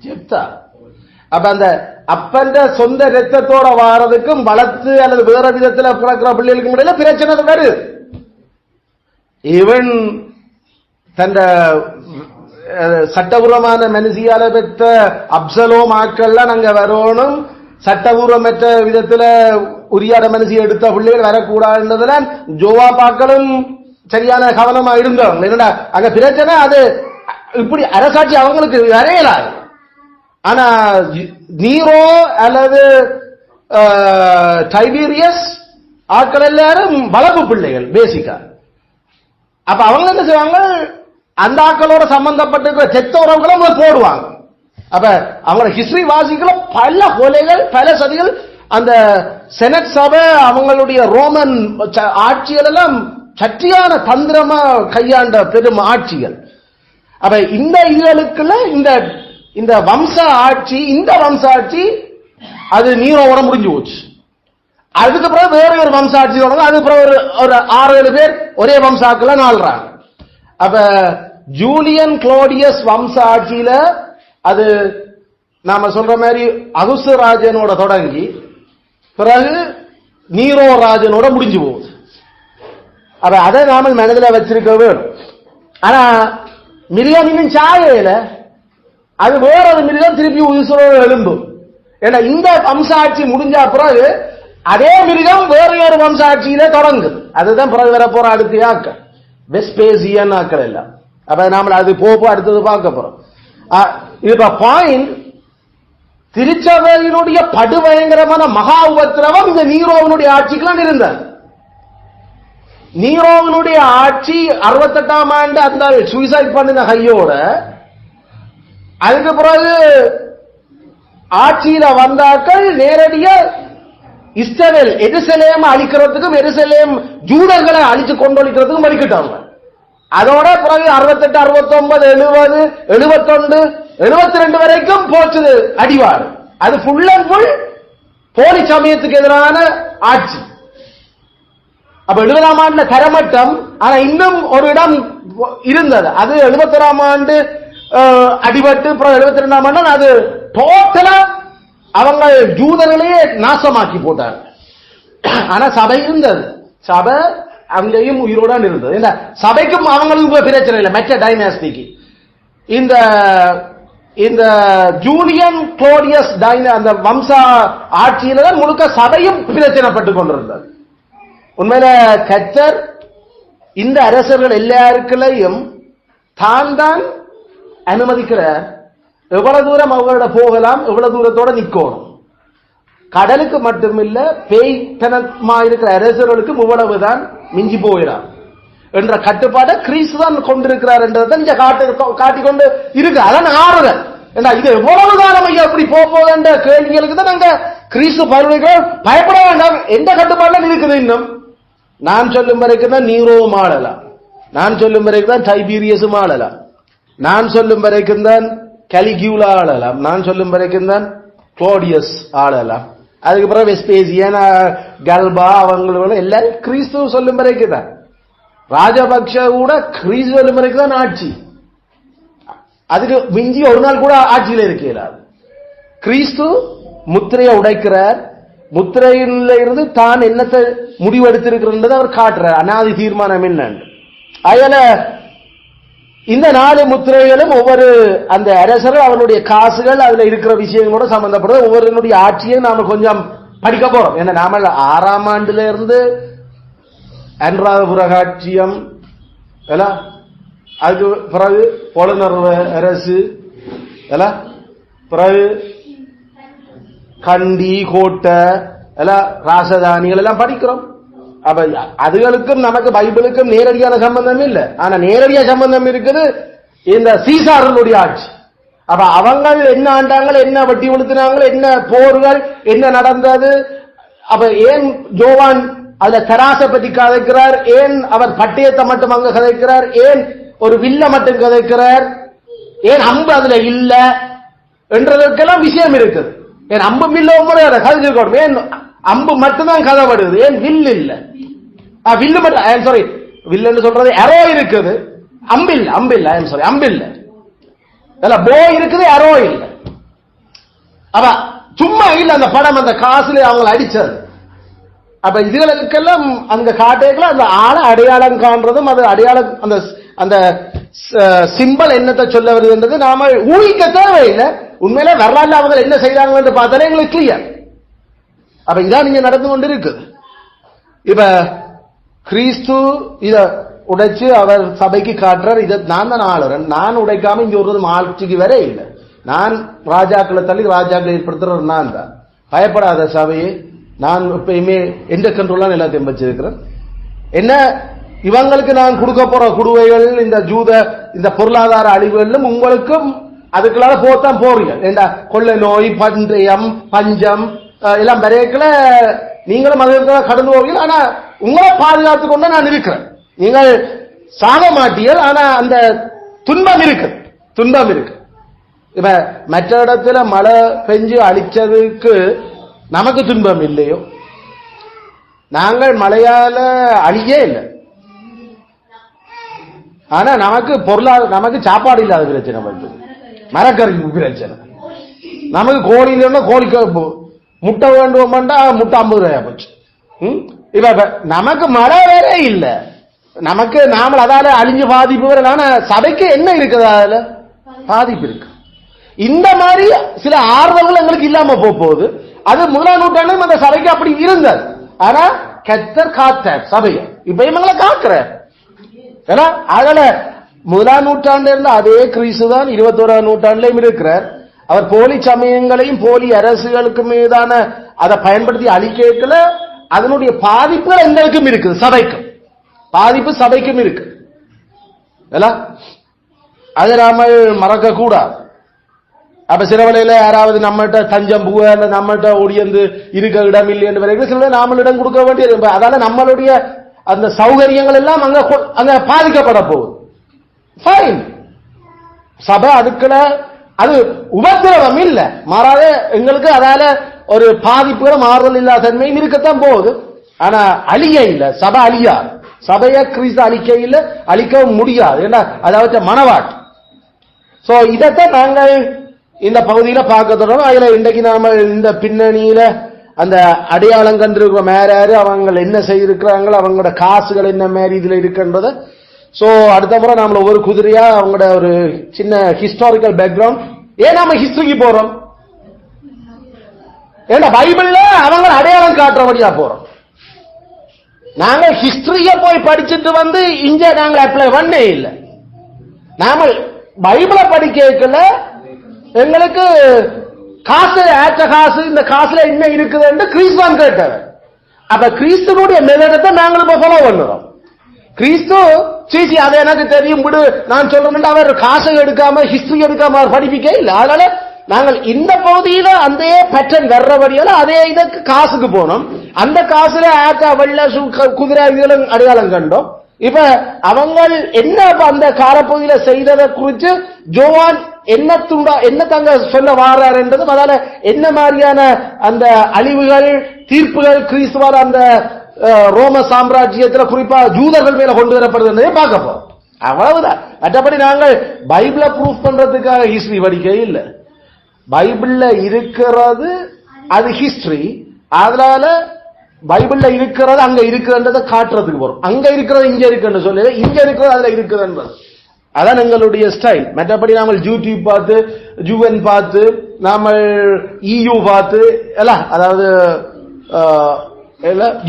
ஜெப்தா. அப்ப அந்த அப்பந்த சொந்த ரத்தத்தோட வாரதுக்கும் வளர்த்து அல்லது வேற விதத்துல பிறக்கிற பிள்ளைகளுக்கு முடியல பிரச்சனை வருது. இவன் தந்த சட்டபூர்வமான மனுஷியால பெற்ற அப்சலோம் ஆட்கள்லாம் நாங்க வரணும், சட்டபூர்வமற்ற விதத்துல உரியாட மனுஷி எடுத்த பிள்ளைகள் வரக்கூடாதுன்றதுல ஜோவா பாக்களும் சரியான கவனமா இருந்தவங்க. என்னடா அங்க பிரச்சனை, அது இப்படி அரசாட்சி அவங்களுக்கு வரையலாது. ஆனா நீரோ அல்லது டைபீரியஸ் ஆட்கள் எல்லாரும் வளர்ப்பு பிள்ளைகள் பேசிக்கா. அப்ப அவங்க என்ன செய்வாங்க, அந்த ஆட்களோட சம்பந்தப்பட்டிருக்கிற செத்த உறவுகளும் போடுவாங்க. அப்ப அவங்களோட ஹிஸ்டரி வாசிக்கல பல கொலைகள், பல சதிகள். அந்த செனட் சபை அவங்களுடைய ரோமன் ஆட்சிகள் எல்லாம் சற்றியான தந்திரமா கையாண்ட பெரும் ஆட்சிகள். அப்ப இந்த இதுகளுக்குள்ள இந்த வம்ச ஆட்சி அது நீரோட முடிஞ்சு போச்சு. அதுக்கு பிறகு வேற ஒரு வம்ச ஆட்சி தொடங்க, அதுக்கு பிறகு ஒரு 6-7 பேர் ஒரே வம்சாக்கள் ஆள்றாங்க. அப்ப ஜூலியன் குளோடியஸ் வம்ச ஆட்சியில அது நாம சொல்ற மாதிரி அகுஸ்து ராஜனோட தொடங்கி பிறகு நீரோ ராஜனோட முடிஞ்சு போகுது. அப்ப அதை நாம மனதில் வச்சிருக்க வேணும். ஆனா மிருகம் இன்னும் சாயல, அது வேற ஒரு மிருகம் திருப்பி உயிரோடு எழும்பும். ஏன்னா இந்த வம்சாட்சி முடிஞ்ச பிறகு அதே மிருகம் வேற ஒரு வம்சாட்சியில தொடங்குது. அதுதான் பிறகு வர போற அடுத்த ஆக்கள் வெஸ்பேசியன் ஆக்கள் எல்லாம். அப்ப நாம அது போப்போ அடுத்தது பார்க்க போறோம். இப்ப பாயிண்ட் திருச்சபையினுடைய படுபயங்கரமான மகா உபத்திரவம் இந்த நீரோவனுடைய ஆட்சிக்கெல்லாம் இருந்தது. நீரோவனுடைய ஆட்சி 68ஆம் ஆண்டு அந்த சூசைட் பண்ணின கையோட அதுக்கு பிறகு ஆட்சியில வந்தாக்கள் நேரடியா இஸ்ரவேல் எருசலேம் அழிக்கிறதுக்கும் எருசலேம் ஜூதர்களை அழிச்சு கொண்டொழிக்கிறதுக்கும் வலிக்கிட்டாங்க. அதோட பிறகு 68, 69, 70, 71, 72 வரைக்கும் போச்சுது அடிவாடு. அது ஃபுல் அண்ட் ஃபுல் போலி சமயத்துக்கு எதிரான ஆட்சி. அப்ப 70ஆம் ஆண்டுல தரமட்டம். ஆனா இன்னும் ஒரு இடம் இருந்தது. அது 71ஆம் ஆண்டு அடிபட்டு 72ஆம் ஆண்டு அது டோட்டலா அவங்க ஜூதர்களையே நாசமாக்கி போட்டாங்க. ஆனா சபை இருந்தது. சபை அங்கேயும் உயிரோடு இருந்தது. இந்த சபைக்கும் அவங்களுக்கும் பிரச்சனை இல்லை. மற்ற டைனாஸ்டிக்கு இந்த ஜூலியன் குளோடியஸ் அந்த வம்ச ஆட்சியில தான் முழுக்க சபையும் பிரச்சனைப்பட்டு கொண்டிருந்தது. உண்மையில கர்த்தர் இந்த அரசர்கள் எல்லாருக்குள்ளையும் தான் அனுமதிக்கிறார். எவ்வளவு தூரம் அவங்களோட போகலாம், எவ்வளவு தூரத்தோட நிக்கணும். கடலுக்கு மட்டுமில்ல பேய்த்தனமா இருக்கிற அரசர்களுக்கும் இவ்வளவுதான் மிஞ்சி போயிடார் என்ற கட்டுப்பாட்டை கிறிஸ்து தான் கொண்டிருக்கிறார் என்றதை இங்க காட்டிக்கொண்டு இருக்கு. அதான் ஆறுதல். இது எவ்வளவு காலம் ஐயா இப்படி போகுது என்ற கேள்விகளுக்கு தான் நாங்க கிறிஸ்து பருவங்கள் பயப்பட வேண்டாம். எந்த கட்டுப்பாடுல இருக்குது? இன்னும் நான் சொல்லும் வரைக்கும் தான் நீரோவும் ஆளலாம், நான் சொல்லும் வரைக்கும் தான் டைபீரியஸும் ஆளலாம், நான் சொல்லும் வரைக்கும் தான் கலிகியூலா ஆளலாம், நான் சொல்லும் வரைக்கும் தான் குளோடியஸ் ஆளலாம். அதுக்கு பிறகு வெஸ்பேசியன், கல்பா அவங்களோட எல்லாரும் கிறிஸ்துவ சொல்லும் வரைக்கும் தான். ராஜபக்ஷ கூட கிறிஸ்துவ சொல்லும் வரைக்கும் தான் ஆட்சி. அதுக்கு மிஞ்சி ஒரு நாள் கூட ஆட்சியில் இருக்க இயலாது. கிறிஸ்து முத்திரையை உடைக்கிறார். முத்திரையில இருந்து தான் என்னத்தை முடிவெடுத்திருக்கிறது அவர் காட்டுறார். அனாதி தீர்மானம் என்னன்னு. அதனால இந்த 4 முத்திரைகளும் ஒவ்வொரு அந்த அரசர்கள் அவனுடைய காசுகள் அதுல இருக்கிற விஷயங்களோட சம்பந்தப்படுறது. ஒவ்வொருடைய ஆட்சியை நாம கொஞ்சம் படிக்க போறோம். ஏன்னா நாம 6ஆம் ஆண்டுல இருந்து அன்றாபுரகாட்சியம் அதுக்கு பிறகு பொலனர்வ அரசு பிறகு கண்டி கோட்டை ராசதானிகள் எல்லாம் படிக்கிறோம். அப்ப அதுகளுக்கும் நமக்கு பைபிளுக்கும் நேரடியான சம்பந்தம் இல்லை. ஆனா நேரடியா சம்பந்தம் இருக்குது இந்த சீசார்களுடைய ஆட்சி. அப்ப அவங்க என்ன ஆண்டாங்க, என்ன வட்டி உளுத்தினாங்க, என்ன போர்கள் என்ன நடந்தது. அப்ப ஏன் ஜோவான் அதுல தராசை பற்றி கதைக்கிறார், ஏன் அவர் பட்டயத்தை மட்டும் அங்க கதைக்கிறார், ஏன் ஒரு வில்ல மட்டும் கதைக்கிறார், ஏன் அம்பு அதுல இல்ல என்றதற்கெல்லாம் விஷயம் இருக்குது. ஏன் அம்பு வில்ல கதைச்சிருக்கணும், ஏன் அம்பு மட்டும்தான் கதைப்படுது, ஏன் வில் இல்ல, வில்லு மட்டும் சாரி வில்லுன்னு சொல்றது அரோ இருக்குது, அம்பில்ல அம்பில்ல சாரி அம்பில்ல போ இருக்குது, அரோ இல்ல. அப்ப சும்மா இல்ல அந்த படம் அந்த காசுல அவங்க அடிச்சது. அப்ப இதுகளுக்கெல்லாம் அங்க காட்டேக்கலாம் அந்த ஆளை அடையாளம் காண்றதும் அது அடையாளம் அந்த அந்த சிம்பல் என்னத்தை சொல்ல வருதுன்றது நாம ஊகிக்க தேவையில்லை. உண்மையில வரலாறு அவங்க என்ன செய்யறாங்க பார்த்தாலே எங்களுக்கு கிளியர். அப்ப இதான் நீங்க நடந்து கொண்டு இருக்குது. இப்ப கிறிஸ்து இத உடைச்சு அவர் சபைக்கு காட்டுறார், இதை நான் தான் ஆளுறேன், நான் உடைக்காம இங்க ஒரு ஆட்சிக்கு வர இல்லை, நான் ராஜாக்களை தள்ளி ராஜாக்களை ஏற்படுத்துற நான் தான். பயப்படாத சபையே, நான் எப்பயுமே எந்த கண்ட்ரோல் எல்லாத்தையும் வச்சிருக்கிறேன். என்ன இவங்களுக்கு நான் கொடுக்க போற குடுவைகள் இந்த ஜூத இந்த பொருளாதார அழிவுகளும் உங்களுக்கும் அதுக்குள்ளால போத்தான் போறீங்க. ஏண்டா கொள்ளை நோய், பந்தயம், பஞ்சம் எல்லாம் வரையக்கல நீங்களும் அதுக்கு கடந்து போவீங்க. ஆனா உங்களை பாதுகாத்து கொண்டு நான் இருக்கிறேன். நீங்கள் சாக மாட்டீர்கள், ஆனா அந்த துன்பம் இருக்கு, துன்பம் இருக்கு. இப்ப மற்ற இடத்துல மழை பெஞ்சு அழிச்சதுக்கு நமக்கு துன்பம் இல்லையோ, நாங்கள் மழையால அழியே இல்லை, ஆனா நமக்கு நமக்கு சாப்பாடு இல்லாத பிரச்சனை வந்து, மரக்கறி பிரச்சனை, நமக்கு கோழி இல்லைன்னா கோழிக்கு முட்டை வேண்டுவோம்டா முட்டை 50 ரூபாயா போச்சு. இப்ப நமக்கு மழை வேற இல்ல, நமக்கு நாம அதால அழிஞ்சு பாதிப்பு வேற. ஆனா சபைக்கு என்ன இருக்குது, அதுல பாதிப்பு இருக்கு. இந்த மாதிரி சில ஆர்வங்கள் எங்களுக்கு இல்லாம போகுது. அது 1ஆம் நூற்றாண்டு அந்த சபைக்கு அப்படி இருந்தது. ஆனா கர்த்தர் காத்தார் சபையை, இப்ப இவங்களை காக்குற. அதனால 1ஆம் நூற்றாண்டு இருந்த அதே கிறிஸ்து தான் 21ஆம் நூற்றாண்டுலயும் இருக்கிறார். அவர் போலி சமயங்களையும் போலி அரசுகளுக்கு மீதான அதை பயன்படுத்தி அழிக்கல. அதனுடைய பாதிப்பு எங்களுக்கும் இருக்குது, சபைக்கும் பாதிப்பு சபைக்கும் இருக்கு. அதை நாம மறக்க கூடாது. அப்ப சிறவலையில யாராவது நம்மகிட்ட தஞ்சம் புக நம்மகிட்ட ஓடியந்து இருக்க இடம் இல்லை என்று வரைக்கும் சில நாம இடம் கொடுக்க வேண்டியது. அதால நம்மளுடைய அந்த சௌகரியங்கள் எல்லாம் அங்க பாதிக்கப்பட போகுது. ஃபைன், சபை அதுக்குள்ள அது உபத்திரவம் இல்ல, மாறாத எங்களுக்கு அதால ஒரு பாதிப்புகளை மாறுதல் இல்லாத தன்மையும் இருக்கத்தான் போகுது. ஆனா அழிய இல்ல, சபை அழியாது. சபையை கிறிஸ்து அழிக்க இல்ல, அழிக்கவும் முடியாது. ஏன்னா அதாவது மனவாட்டு. சோ இதைத்தான் நாங்கள் இந்த பகுதியில பார்க்க தொடரும். அதுல இன்றைக்கு நாம இந்த பின்னணியில அந்த அடையாளம் கண்டிருக்கிற மேராரு அவங்க என்ன செய்திருக்கிறாங்க, அவங்களோட காசுகள் என்ன மாதிரி இதுல இருக்குன்றத. சோ அடுத்த முறை நாம ஒவ்வொரு குதிரையா அவங்களோட ஒரு சின்ன ஹிஸ்டாரிக்கல் பேக்ரவுண்ட். ஏன் நாம ஹிஸ்டரிக்கு போறோம்? ஏன்னா பைபிள்ல அவங்க அடையாளம் காட்டுறபடியா போறோம். நாங்க ஹிஸ்டரிய போய் படிச்சுட்டு வந்து இங்க நாங்க அப்ளை பண்ணே இல்லை. நாம பைபிளை படிக்கல, எங்களுக்கு காசு ஆச்ச காசு, இந்த காசுல என்ன இருக்குதுன்னு கிறிஸ்துவான் கேட்டவர். அப்ப கிறிஸ்துவனுடைய மெதடத்தை நாங்கள் இப்ப ஃபாலோ பண்ணுறோம். கிறிஸ்து சீசி அதை எனக்கு தெரியும் விடு நான் சொல்றேன், அவர் காசை எடுக்காம ஹிஸ்டரி எடுக்காம அவர் படிப்பிக்க இல்லை. அதனால நாங்கள் இந்த பகுதியில அந்த பேட்டர்ன் வர்றபடியால அதே இதற்கு காசுக்கு போனோம். அந்த காசுல ஆக்கா வெள்ள குதிரை இதுகளும் அடையாளம் கண்டோம். இப்ப அவங்க என்ன அந்த காலப்பகுதியில செய்ததை குறித்து ஜோவான் என்ன தங்க சொல்ல வாராருன்றது, அதால என்ன மாதிரியான அந்த அழிவுகள் தீர்ப்புகள் கிறிஸ்துவால் அந்த ரோம சாம்ராஜ்யத்தில் குறிப்பா ஜூதர்கள் மேல கொண்டு வரப்படுது பார்க்க போறோம். அவ்வளவுதான். மற்றபடி நாங்கள் பைபிளை ப்ரூஃப் பண்றதுக்காக ஹிஸ்டரி படிக்க இல்லை. பைபிள்ல இருக்கிறது அது ஹிஸ்டரி. அதனால பைபிள்ல இருக்கிறது அங்க இருக்கிறத காட்டுறதுக்கு போறோம். அங்க இருக்கிறது இங்க இருக்குன்னு சொல்லி இங்க இருக்கிறது அதுல இருக்குதுன்றது அதான் எங்களுடைய ஸ்டைல். மற்றபடி நாம யூடியூப் பார்த்து யூஎன் பார்த்து நாம EU பார்த்து அதாவது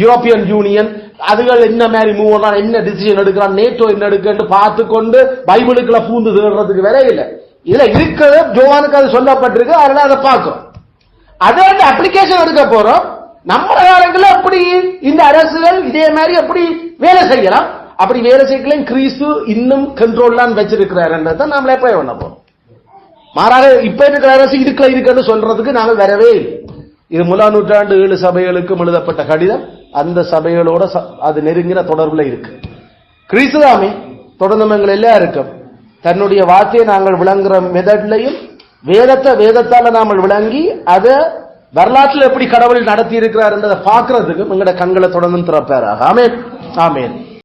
யூரோப்பியன் யூனியன் அதுகள் என்ன மாதிரி மூவ் பண்ணான், என்ன டிசிஷன் எடுக்கிறான், நேட்டோ என்ன எடுக்கன்னு பார்த்து கொண்டு பைபிளுக்குள்ள பூந்து தேடுறதுக்கு வேற இல்லை. இதுல இருக்கிறது ஜோவானுக்கு அது சொல்லப்பட்டிருக்கு, அதனால அதை பார்க்கிறோம். அதே அப்ளிகேஷன் எடுக்க போறோம். நம்ம காலங்களில் எப்படி இந்த அரசுகள் இதே மாதிரி எப்படி வேலை செய்யலாம், அப்படி வேலை செய்யலாம் கிறிஸ்து இன்னும் கண்ட்ரோல் வச்சிருக்கிறார் நாம எப்ப பண்ண போறோம். மாறாக இப்ப இருக்கிற அரசு இதுக்குள்ள இருக்குன்னு சொல்றதுக்கு நாங்கள் வரவே இல்லை. இது 1 நூற்றாண்டு 7 சபைகளுக்கும் எழுதப்பட்ட கடிதம். அந்த சபைகளோட அது நெருங்கின தொடர்புல இருக்கு. கிறிஸ்துதாமே தொடர்ந்து எங்கள் எல்லாம் இருக்கும். தன்னுடைய வார்த்தையை நாங்கள் விளங்குற மெதட்லையும் வேதத்தால நாங்கள் விளங்கி அதை வரலாற்றில் எப்படி கடவுள் நடத்தி இருக்கிறார் என்றதை பார்க்கறதுக்கு எங்களோட கண்களை தொடர்ந்து திறப்பாராக. ஆமென், ஆமென்.